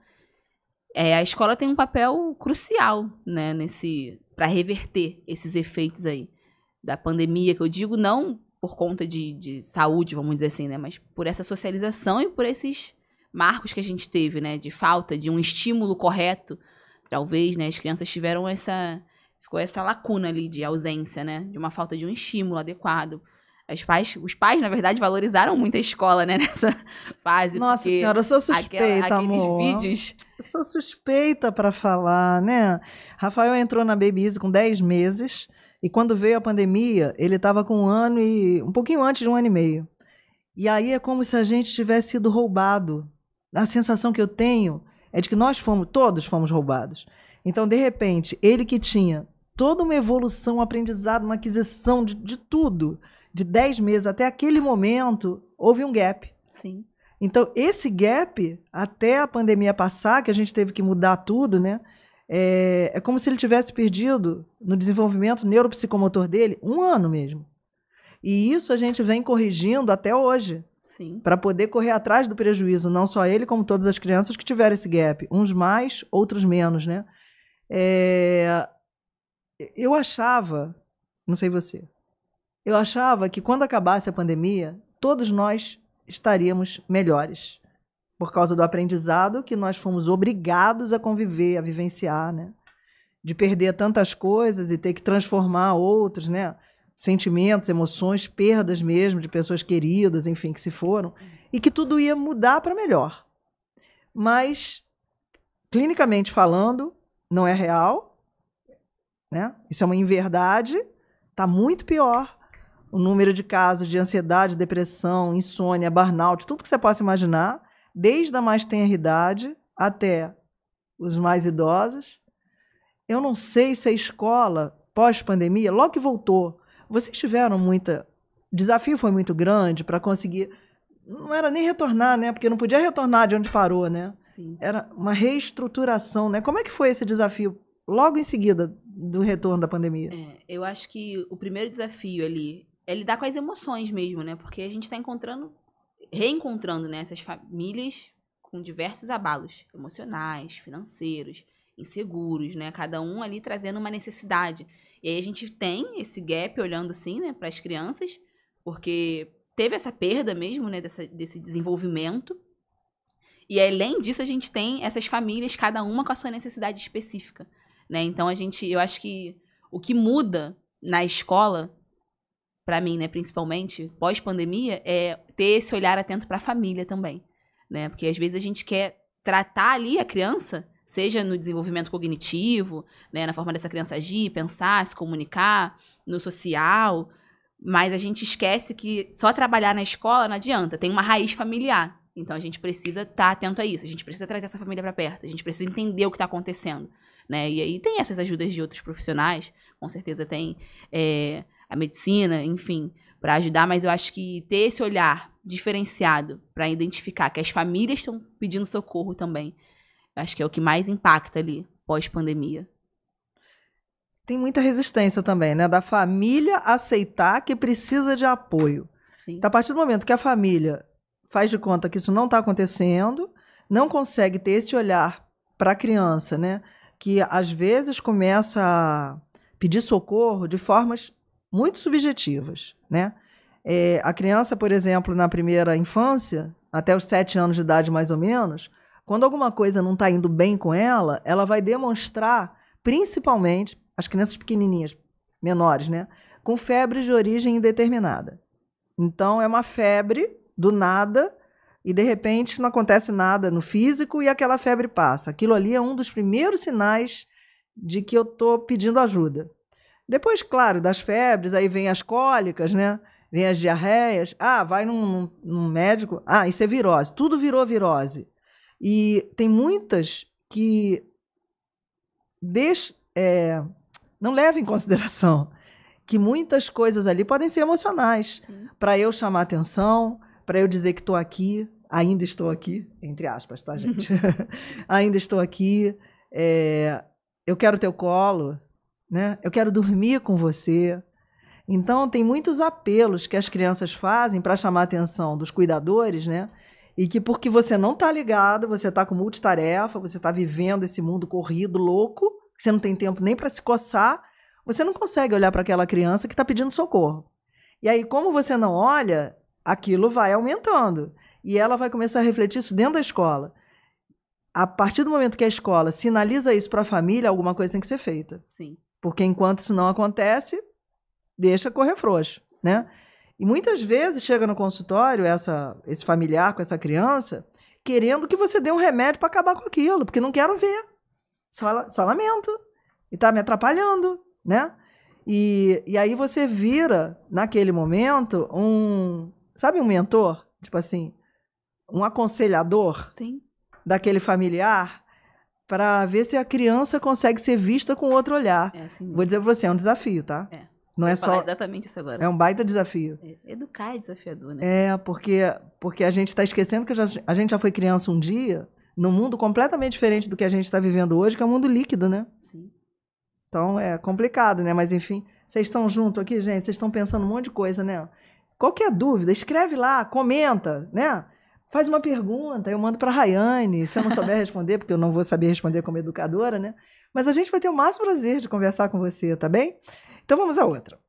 A escola tem um papel crucial, né, para reverter esses efeitos aí da pandemia, que eu digo não por conta de saúde, vamos dizer assim, né, mas por essa socialização e por esses marcos que a gente teve, né, de falta de um estímulo correto. Talvez, né, as crianças tiveram ficou essa lacuna ali de ausência, né, de uma falta de um estímulo adequado. Os pais, na verdade, valorizaram muito a escola, né, nessa fase. Nossa senhora, eu sou suspeita, aqueles amor. vídeos... Eu sou suspeita para falar, né? Rafael entrou na Babyz com 10 meses e quando veio a pandemia, ele estava com 1 ano e um pouquinho antes de 1 ano e meio. E aí é como se a gente tivesse sido roubado. A sensação que eu tenho é de que todos fomos roubados. Então, de repente, ele que tinha toda uma evolução, um aprendizado, uma aquisição de tudo, de 10 meses até aquele momento, houve um gap. Sim. Então, esse gap, até a pandemia passar, que a gente teve que mudar tudo, né? É como se ele tivesse perdido no desenvolvimento neuropsicomotor dele 1 ano mesmo. E isso a gente vem corrigindo até hoje. Sim. Para poder correr atrás do prejuízo, não só ele, como todas as crianças que tiveram esse gap. Uns mais, outros menos, né? Eu achava, não sei você, eu achava que quando acabasse a pandemia, todos nós estaríamos melhores, por causa do aprendizado que nós fomos obrigados a conviver, a vivenciar, né? De perder tantas coisas e ter que transformar outros, né? Sentimentos, emoções, perdas mesmo de pessoas queridas, enfim, que se foram, e que tudo ia mudar para melhor. Mas, clinicamente falando, não é real, né? Isso é uma inverdade, está muito pior. O número de casos de ansiedade, depressão, insônia, burnout, tudo que você possa imaginar, desde a mais tenra idade até os mais idosos. Eu não sei se a escola, pós-pandemia, logo que voltou, vocês tiveram o desafio foi muito grande para conseguir, não era nem retornar, né? Porque não podia retornar de onde parou, né? Sim. Era uma reestruturação, né? Como é que foi esse desafio logo em seguida do retorno da pandemia? Eu acho que o primeiro desafio ali é lidar com as emoções mesmo, né? Porque a gente está reencontrando, né, essas famílias com diversos abalos emocionais, financeiros, inseguros, né? Cada um ali trazendo uma necessidade. E aí a gente tem esse gap olhando assim, né, para as crianças, porque teve essa perda mesmo, né, desse desenvolvimento. E além disso, a gente tem essas famílias, cada uma com a sua necessidade específica, né? Então eu acho que o que muda na escola, para mim, né, principalmente pós-pandemia, é ter esse olhar atento para a família também, né? Porque às vezes a gente quer tratar ali a criança, seja no desenvolvimento cognitivo, né, na forma dessa criança agir, pensar, se comunicar, no social, mas a gente esquece que só trabalhar na escola não adianta, tem uma raiz familiar. Então a gente precisa estar atento a isso, a gente precisa trazer essa família para perto, a gente precisa entender o que está acontecendo, né? E aí tem essas ajudas de outros profissionais, com certeza tem a medicina, enfim, para ajudar, mas eu acho que ter esse olhar diferenciado para identificar que as famílias estão pedindo socorro também, acho que é o que mais impacta ali, pós-pandemia. Tem muita resistência também, né? Da família aceitar que precisa de apoio. Sim. Então, a partir do momento que a família faz de conta que isso não está acontecendo, não consegue ter esse olhar para a criança, né? Que às vezes começa a pedir socorro de formas muito subjetivas, né? A criança, por exemplo, na primeira infância, até os 7 anos de idade mais ou menos, quando alguma coisa não está indo bem com ela, ela vai demonstrar, principalmente, as crianças pequenininhas, menores, né? Com febre de origem indeterminada. Então, é uma febre do nada e, de repente, não acontece nada no físico e aquela febre passa. Aquilo ali é um dos primeiros sinais de que eu estou pedindo ajuda. Depois, claro, das febres, aí vem as cólicas, né? Vem as diarreias. Vai num médico. Isso é virose. Tudo virou virose. E tem muitas que não levam em consideração que muitas coisas ali podem ser emocionais. Para eu chamar atenção, para eu dizer que estou aqui, ainda estou aqui, entre aspas, tá, gente? Ainda estou aqui, eu quero teu colo, né? Eu quero dormir com você. Então, tem muitos apelos que as crianças fazem para chamar a atenção dos cuidadores, né? E que porque você não está ligado, você está com multitarefa, você está vivendo esse mundo corrido, louco, que você não tem tempo nem para se coçar, você não consegue olhar para aquela criança que está pedindo socorro. E aí, como você não olha, aquilo vai aumentando. E ela vai começar a refletir isso dentro da escola. A partir do momento que a escola sinaliza isso para a família, alguma coisa tem que ser feita. Sim. Porque enquanto isso não acontece, deixa correr frouxo, né? E muitas vezes chega no consultório esse familiar com essa criança querendo que você dê um remédio para acabar com aquilo, porque não quero ver. Só lamento. E está me atrapalhando, né? E aí você vira, naquele momento, sabe, um mentor? Tipo assim, um aconselhador. Sim. Daquele familiar para ver se a criança consegue ser vista com outro olhar. Assim Vou dizer para você, é um desafio, tá? Não é só exatamente isso agora. É um baita desafio. Educar é desafiador, né? Porque a gente está esquecendo que a gente já foi criança um dia, num mundo completamente diferente do que a gente está vivendo hoje, que é um mundo líquido, né? Sim. Então é complicado, né? Mas enfim, vocês estão junto aqui, gente, vocês estão pensando um monte de coisa, né? Qualquer dúvida, escreve lá, comenta, né? Faz uma pergunta, eu mando para a Rayane, se eu não souber responder, porque eu não vou saber responder como educadora, né? Mas a gente vai ter o máximo prazer de conversar com você, tá bem? Então vamos à outra.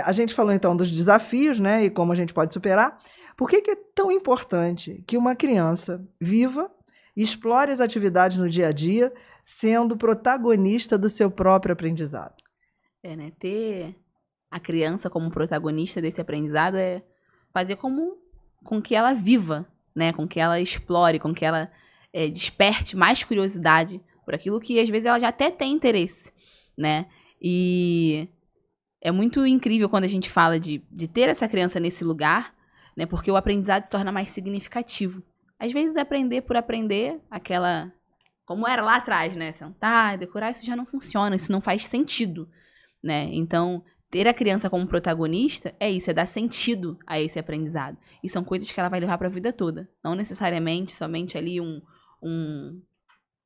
A gente falou então dos desafios, né? E como a gente pode superar. Por que é tão importante que uma criança viva e explore as atividades no dia a dia, sendo protagonista do seu próprio aprendizado? Né? Ter a criança como protagonista desse aprendizado é fazer com que ela viva, né? Com que ela explore, com que ela desperte mais curiosidade por aquilo que às vezes ela já até tem interesse, né? E é muito incrível quando a gente fala de ter essa criança nesse lugar, né? Porque o aprendizado se torna mais significativo. Às vezes aprender por aprender, como era lá atrás, né? Sentar, decorar, isso já não funciona, isso não faz sentido, né? Então, ter a criança como protagonista é isso, é dar sentido a esse aprendizado. E são coisas que ela vai levar para a vida toda. Não necessariamente somente ali uma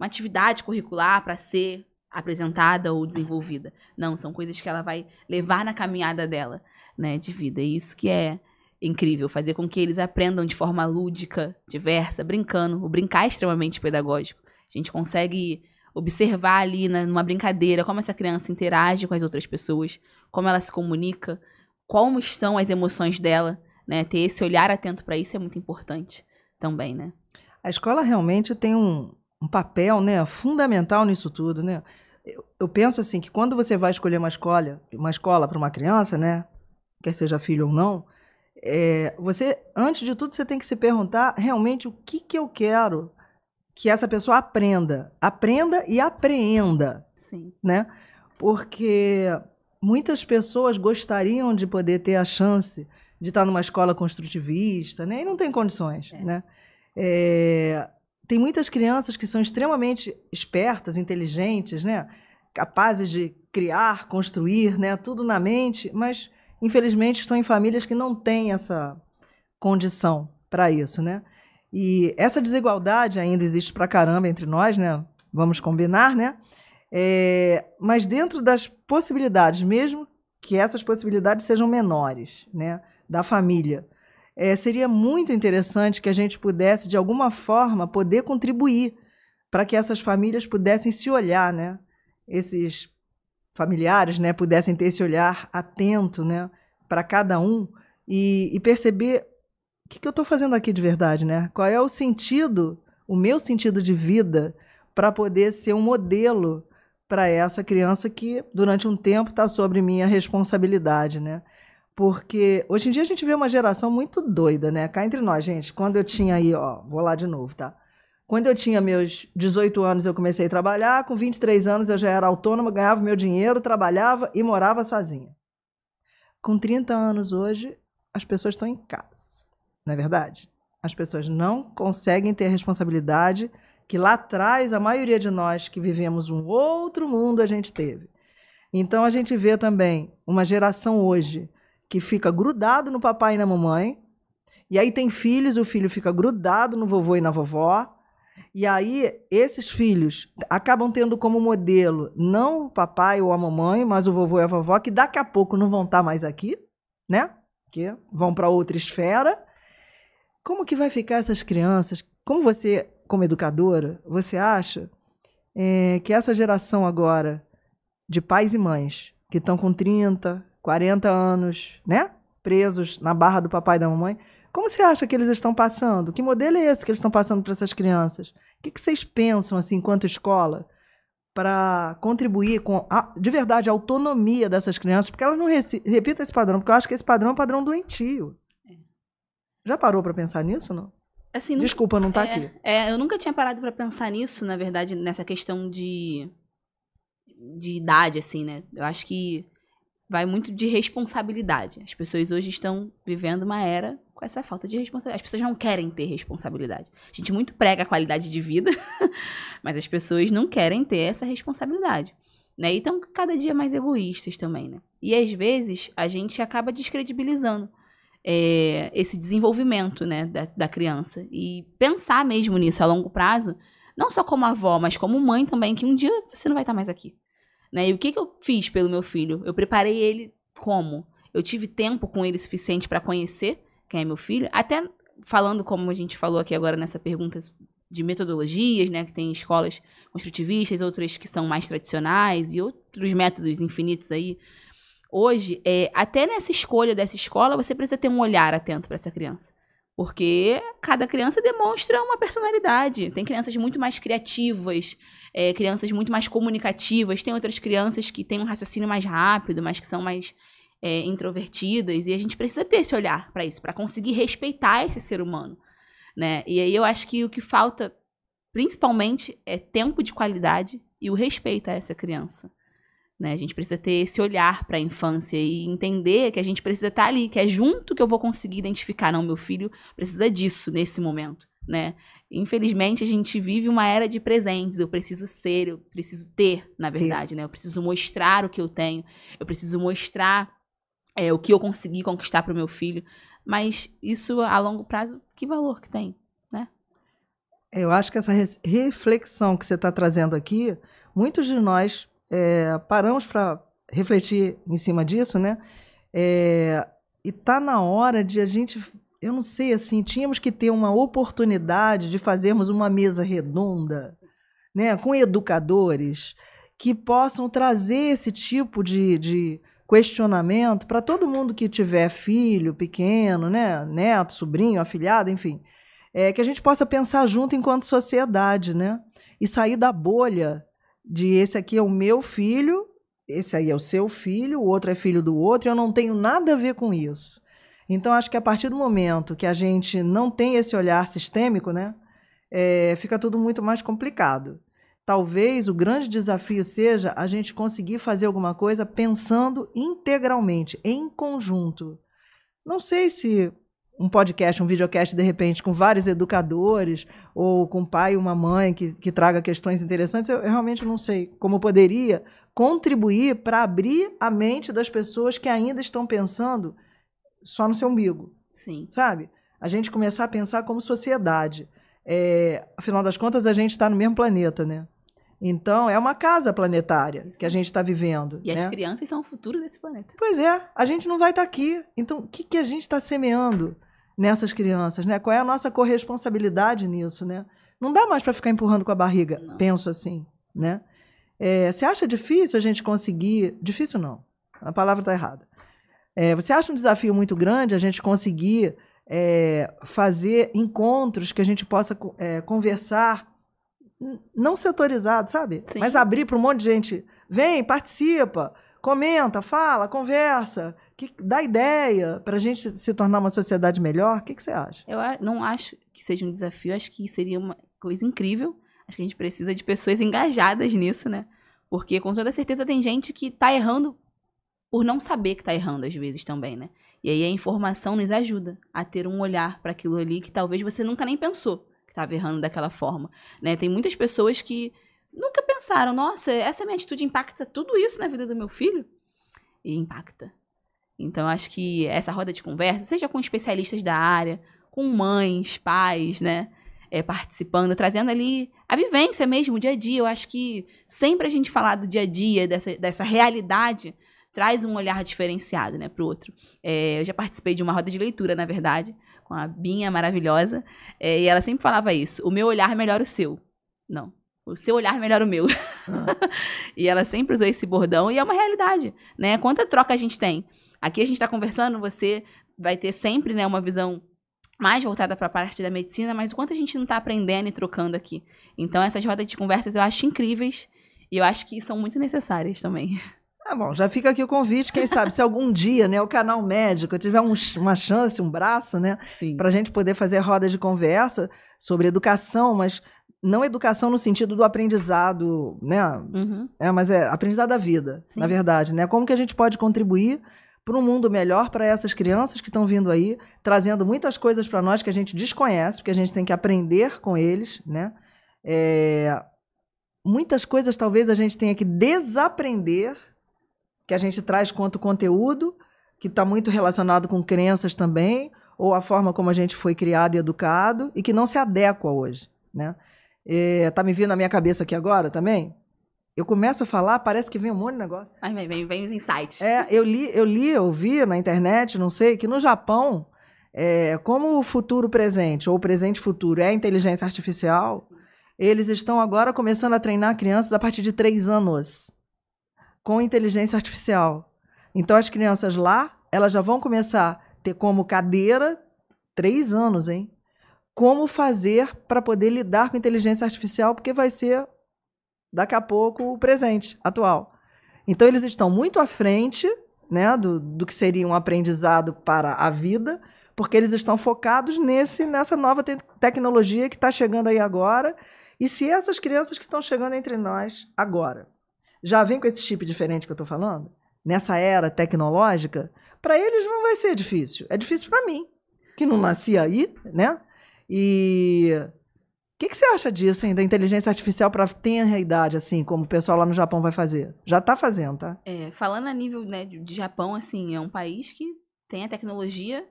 atividade curricular para ser apresentada ou desenvolvida. Não, são coisas que ela vai levar na caminhada dela, né, de vida. E isso que é incrível, fazer com que eles aprendam de forma lúdica, diversa, brincando. O brincar é extremamente pedagógico. A gente consegue observar ali numa brincadeira como essa criança interage com as outras pessoas, como ela se comunica, como estão as emoções dela, né? Ter esse olhar atento para isso é muito importante também, né? A escola realmente tem um papel, né, fundamental nisso tudo, né? Eu penso assim que quando você vai escolher uma escola para uma criança, né, quer seja filho ou não, você, antes de tudo, você tem que se perguntar realmente o que eu quero que essa pessoa aprenda e apreenda. Sim. Né? Porque muitas pessoas gostariam de poder ter a chance de estar numa escola construtivista, né? E não tem condições, né? Tem muitas crianças que são extremamente espertas, inteligentes, né? Capazes de criar, construir, né? Tudo na mente, mas infelizmente estão em famílias que não têm essa condição para isso, né? E essa desigualdade ainda existe pra caramba entre nós, né? Vamos combinar, né? Mas dentro das possibilidades, mesmo que essas possibilidades sejam menores, né? Da família, seria muito interessante que a gente pudesse, de alguma forma, poder contribuir para que essas famílias pudessem se olhar, né? Esses familiares, né, pudessem ter esse olhar atento, né, para cada um e perceber o que eu estou fazendo aqui de verdade, né? Qual é o sentido, o meu sentido de vida para poder ser um modelo para essa criança que durante um tempo está sobre minha responsabilidade, né? Porque hoje em dia a gente vê uma geração muito doida, né? Cá entre nós, gente, quando eu tinha aí, ó, vou lá de novo, tá? Quando eu tinha meus 18 anos, eu comecei a trabalhar. Com 23 anos, eu já era autônoma, ganhava meu dinheiro, trabalhava e morava sozinha. Com 30 anos hoje, as pessoas estão em casa, não é verdade? As pessoas não conseguem ter a responsabilidade que lá atrás a maioria de nós que vivemos um outro mundo a gente teve. Então, a gente vê também uma geração hoje que fica grudado no papai e na mamãe, e aí tem filhos, o filho fica grudado no vovô e na vovó. E aí, esses filhos acabam tendo como modelo não o papai ou a mamãe, mas o vovô e a vovó, que daqui a pouco não vão estar mais aqui, né? Que vão para outra esfera. Como que vai ficar essas crianças? Como você, como educadora, você acha que essa geração agora de pais e mães que estão com 30, 40 anos, né? Presos na barra do papai e da mamãe, como você acha que eles estão passando? Que modelo é esse que eles estão passando para essas crianças? O que vocês pensam, assim, enquanto escola, para contribuir com, de verdade, a autonomia dessas crianças? Porque elas não repitam esse padrão, porque eu acho que esse padrão é um padrão doentio. Já parou para pensar nisso, não? Assim, Desculpa não estar aqui. Eu nunca tinha parado para pensar nisso, na verdade, nessa questão de idade, assim, né? Eu acho que vai muito de responsabilidade. As pessoas hoje estão vivendo uma era com essa falta de responsabilidade. As pessoas não querem ter responsabilidade. A gente muito prega a qualidade de vida, mas as pessoas não querem ter essa responsabilidade, né? E estão cada dia mais egoístas também, né? E às vezes a gente acaba descredibilizando esse desenvolvimento, né, da criança. E pensar mesmo nisso a longo prazo, não só como avó, mas como mãe também, que um dia você não vai estar mais aqui. Né? E o que eu fiz pelo meu filho? Eu preparei ele como? Eu tive tempo com ele suficiente para conhecer quem é meu filho? Até falando, como a gente falou aqui agora nessa pergunta de metodologias, né? Que tem escolas construtivistas, outras que são mais tradicionais e outros métodos infinitos aí. Hoje, até nessa escolha dessa escola, você precisa ter um olhar atento para essa criança. Porque cada criança demonstra uma personalidade. Tem crianças muito mais criativas, crianças muito mais comunicativas. Tem outras crianças que têm um raciocínio mais rápido, mas que são mais introvertidas. E a gente precisa ter esse olhar para isso, para conseguir respeitar esse ser humano, né? E aí eu acho que o que falta, principalmente, é tempo de qualidade e o respeito a essa criança. Né? A gente precisa ter esse olhar para a infância e entender que a gente precisa estar ali, que é junto que eu vou conseguir identificar. Não, meu filho precisa disso nesse momento, né? Infelizmente, a gente vive uma era de presentes. Eu preciso ser, eu preciso ter, na verdade, né? Eu preciso mostrar o que eu tenho, eu preciso mostrar o que eu consegui conquistar para o meu filho. Mas isso, a longo prazo, que valor que tem, né? Eu acho que essa reflexão que você está trazendo aqui, muitos de nós paramos para refletir em cima disso, né? E está na hora de a gente, eu não sei, assim, tínhamos que ter uma oportunidade de fazermos uma mesa redonda, né, com educadores que possam trazer esse tipo de questionamento para todo mundo que tiver filho pequeno, né, neto, sobrinho, afilhado, enfim, que a gente possa pensar junto enquanto sociedade, né, e sair da bolha de esse aqui é o meu filho, esse aí é o seu filho, o outro é filho do outro, e eu não tenho nada a ver com isso. Então, acho que a partir do momento que a gente não tem esse olhar sistêmico, né, fica tudo muito mais complicado. Talvez o grande desafio seja a gente conseguir fazer alguma coisa pensando integralmente, em conjunto. Não sei se um podcast, um videocast, de repente, com vários educadores, ou com um pai e uma mãe que traga questões interessantes, eu realmente não sei como poderia contribuir para abrir a mente das pessoas que ainda estão pensando só no seu umbigo. Sim. Sabe? A gente começar a pensar como sociedade. Afinal das contas, a gente está no mesmo planeta, né? Então, é uma casa planetária que a gente está vivendo. E as crianças são o futuro desse planeta. Pois é, a gente não vai estar aqui. Então, o que a gente está semeando nessas crianças, né? Qual é a nossa corresponsabilidade nisso, né? Não dá mais para ficar empurrando com a barriga, não. Penso assim, né? Você acha difícil a gente conseguir... Difícil não, a palavra está errada. Você acha um desafio muito grande a gente conseguir fazer encontros que a gente possa conversar, não setorizado, sabe? Sim. Mas abrir para um monte de gente. Vem, participa, comenta, fala, conversa, dá ideia para a gente se tornar uma sociedade melhor. O que você acha? Eu não acho que seja um desafio, acho que seria uma coisa incrível. Acho que a gente precisa de pessoas engajadas nisso, né? Porque com toda certeza tem gente que tá errando por não saber que tá errando às vezes também, né? E aí a informação nos ajuda a ter um olhar para aquilo ali que talvez você nunca nem pensou que estava errando daquela forma, né? Tem muitas pessoas que nunca pensaram, nossa, essa minha atitude impacta tudo isso na vida do meu filho? E impacta. Então, acho que essa roda de conversa, seja com especialistas da área, com mães, pais, né? Participando, trazendo ali a vivência mesmo, o dia a dia. Eu acho que sempre a gente falar do dia a dia, dessa realidade, traz um olhar diferenciado, né, pro outro. Eu já participei de uma roda de leitura, na verdade, com a Binha maravilhosa, e ela sempre falava isso, o meu olhar melhora o seu. Não, o seu olhar melhora o meu. E ela sempre usou esse bordão, e é uma realidade, né? Quanta troca a gente tem. Aqui a gente está conversando, você vai ter sempre, né, uma visão mais voltada para a parte da medicina, mas o quanto a gente não está aprendendo e trocando aqui. Então, essas rodas de conversas eu acho incríveis, e eu acho que são muito necessárias também. Bom, já fica aqui o convite, quem sabe, se algum dia, né, o Canal Médico tiver uma chance, um braço, né, para a gente poder fazer rodas de conversa sobre educação, mas não educação no sentido do aprendizado, né, mas aprendizado da vida, sim, na verdade, né, como que a gente pode contribuir para um mundo melhor para essas crianças que estão vindo aí, trazendo muitas coisas para nós que a gente desconhece, porque a gente tem que aprender com eles, né, muitas coisas talvez a gente tenha que desaprender, que a gente traz quanto conteúdo, que está muito relacionado com crenças também, ou a forma como a gente foi criado e educado, e que não se adequa hoje, né? Tá me vindo na minha cabeça aqui agora também? Eu começo a falar, parece que vem um monte de negócio. Vem os insights. Eu vi na internet, não sei, que no Japão, como o futuro presente, ou o presente futuro é a inteligência artificial, eles estão agora começando a treinar crianças a partir de 3 anos. Com inteligência artificial. Então, as crianças lá, elas já vão começar a ter como cadeira, 3 anos, hein? Como fazer para poder lidar com inteligência artificial, porque vai ser, daqui a pouco, o presente atual. Então, eles estão muito à frente, né, do que seria um aprendizado para a vida, porque eles estão focados nessa nova tecnologia que está chegando aí agora. E se essas crianças que estão chegando entre nós agora já vem com esse chip diferente que eu estou falando, nessa era tecnológica, para eles não vai ser difícil. É difícil para mim, que não nasci aí, né? E o que você acha disso, hein, da inteligência artificial para tenra idade, assim, como o pessoal lá no Japão vai fazer? Já está fazendo, tá? Falando a nível, né, de Japão, assim, é um país que tem a tecnologia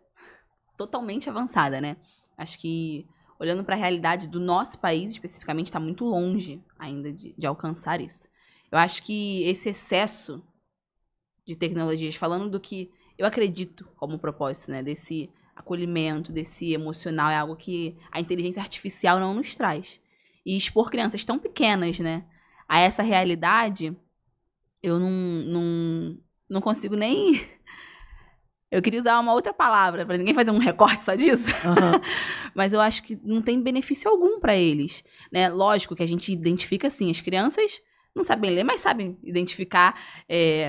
totalmente avançada, né? Acho que, olhando para a realidade do nosso país, especificamente, está muito longe ainda de alcançar isso. Eu acho que esse excesso de tecnologias, falando do que eu acredito como propósito, né, desse acolhimento, desse emocional, é algo que a inteligência artificial não nos traz. E expor crianças tão pequenas, né, a essa realidade, eu não consigo nem... Eu queria usar uma outra palavra, para ninguém fazer um recorte só disso. Mas eu acho que não tem benefício algum para eles, né? Lógico que a gente identifica, assim, as crianças não sabem ler, mas sabem identificar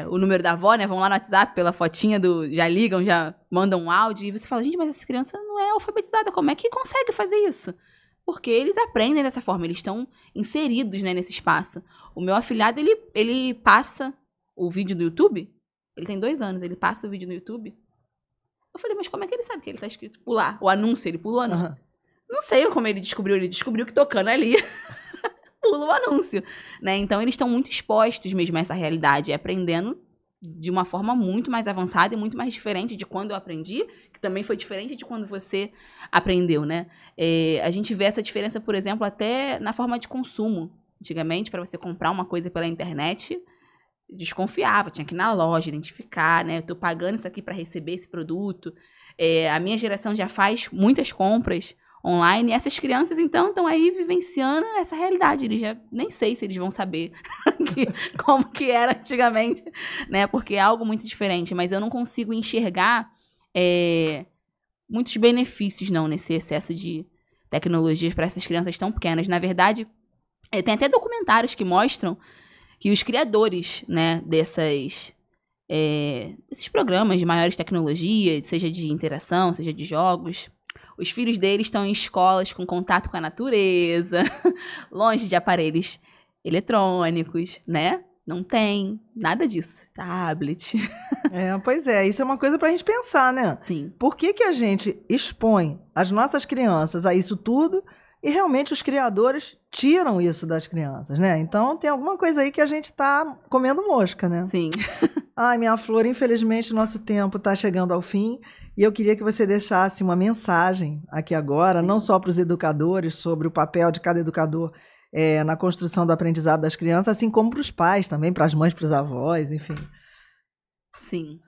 o número da avó, né? Vão lá no WhatsApp pela fotinha já ligam, já mandam um áudio. E você fala, gente, mas essa criança não é alfabetizada. Como é que consegue fazer isso? Porque eles aprendem dessa forma, eles estão inseridos, né, nesse espaço. O meu afilhado, ele passa o vídeo do YouTube. Ele tem 2 anos, ele passa o vídeo no YouTube. Eu falei, mas como é que ele sabe que ele tá escrito pular? O anúncio, ele pulou o anúncio. Não sei como ele descobriu que tocando ali... pula o anúncio, né? Então, eles estão muito expostos mesmo a essa realidade, aprendendo de uma forma muito mais avançada e muito mais diferente de quando eu aprendi, que também foi diferente de quando você aprendeu, né? A gente vê essa diferença, por exemplo, até na forma de consumo. Antigamente, para você comprar uma coisa pela internet, desconfiava, tinha que ir na loja, identificar, né? Eu tô pagando isso aqui para receber esse produto. A minha geração já faz muitas compras online. E essas crianças, então, estão aí vivenciando essa realidade. Eles já nem sei se eles vão saber como que era antigamente, né? Porque é algo muito diferente. Mas eu não consigo enxergar muitos benefícios, não, nesse excesso de tecnologias para essas crianças tão pequenas. Na verdade, tem até documentários que mostram que os criadores, né, desses programas de maiores tecnologias, seja de interação, seja de jogos, os filhos deles estão em escolas com contato com a natureza, longe de aparelhos eletrônicos, né? Não tem nada disso. Tablet. Pois é, isso é uma coisa pra gente pensar, né? Sim. Por que que a gente expõe as nossas crianças a isso tudo e realmente os criadores tiram isso das crianças, né? Então tem alguma coisa aí que a gente tá comendo mosca, né? Sim. Ai, minha flor, infelizmente o nosso tempo tá chegando ao fim e eu queria que você deixasse uma mensagem aqui agora, não só para os educadores, sobre o papel de cada educador na construção do aprendizado das crianças, assim como para os pais também, para as mães, para os avós, enfim. Sim.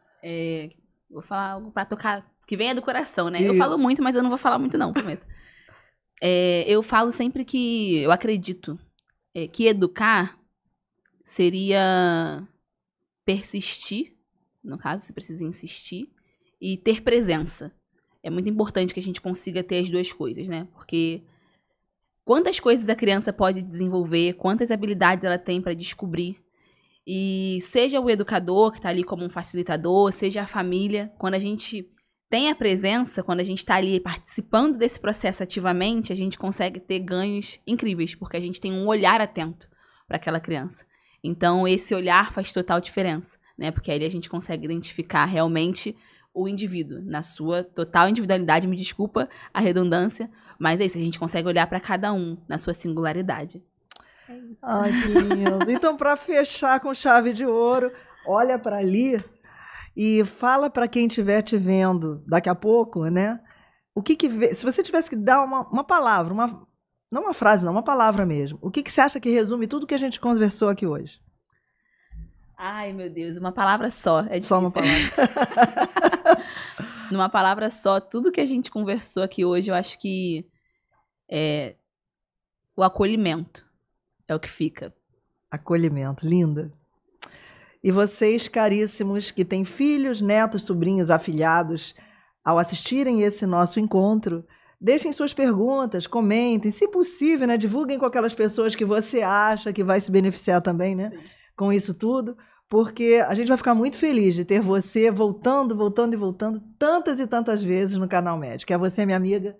Vou falar algo para tocar, que venha do coração, né? Isso. Eu falo muito, mas eu não vou falar muito não, prometo. Eu falo sempre que eu acredito que educar seria persistir, no caso, você precisa insistir, e ter presença. É muito importante que a gente consiga ter as duas coisas, né? Porque quantas coisas a criança pode desenvolver, quantas habilidades ela tem para descobrir. E seja o educador que está ali como um facilitador, seja a família, quando a gente tem a presença, quando a gente está ali participando desse processo ativamente, a gente consegue ter ganhos incríveis, porque a gente tem um olhar atento para aquela criança. Então, esse olhar faz total diferença, né? Porque aí a gente consegue identificar realmente o indivíduo na sua total individualidade, me desculpa a redundância, mas é isso, a gente consegue olhar para cada um na sua singularidade. É isso. Ai, que lindo. Então, para fechar com chave de ouro, olha para ali e fala para quem estiver te vendo daqui a pouco, né? Se você tivesse que dar uma palavra, não uma frase, não, uma palavra mesmo. O que você acha que resume tudo que a gente conversou aqui hoje? Ai, meu Deus, uma palavra só. É difícil. Só uma palavra. Numa palavra só, tudo que a gente conversou aqui hoje, eu acho que o acolhimento é o que fica. Acolhimento, linda. E vocês, caríssimos, que têm filhos, netos, sobrinhos, afilhados, ao assistirem esse nosso encontro, deixem suas perguntas, comentem, se possível, né, divulguem com aquelas pessoas que você acha que vai se beneficiar também, né, com isso tudo, porque a gente vai ficar muito feliz de ter você voltando tantas e tantas vezes no Canal Médico. É você, minha amiga,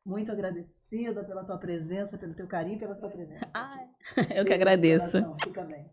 muito agradecida pela tua presença, pelo teu carinho, pela sua presença. Eu que agradeço. Fica bem.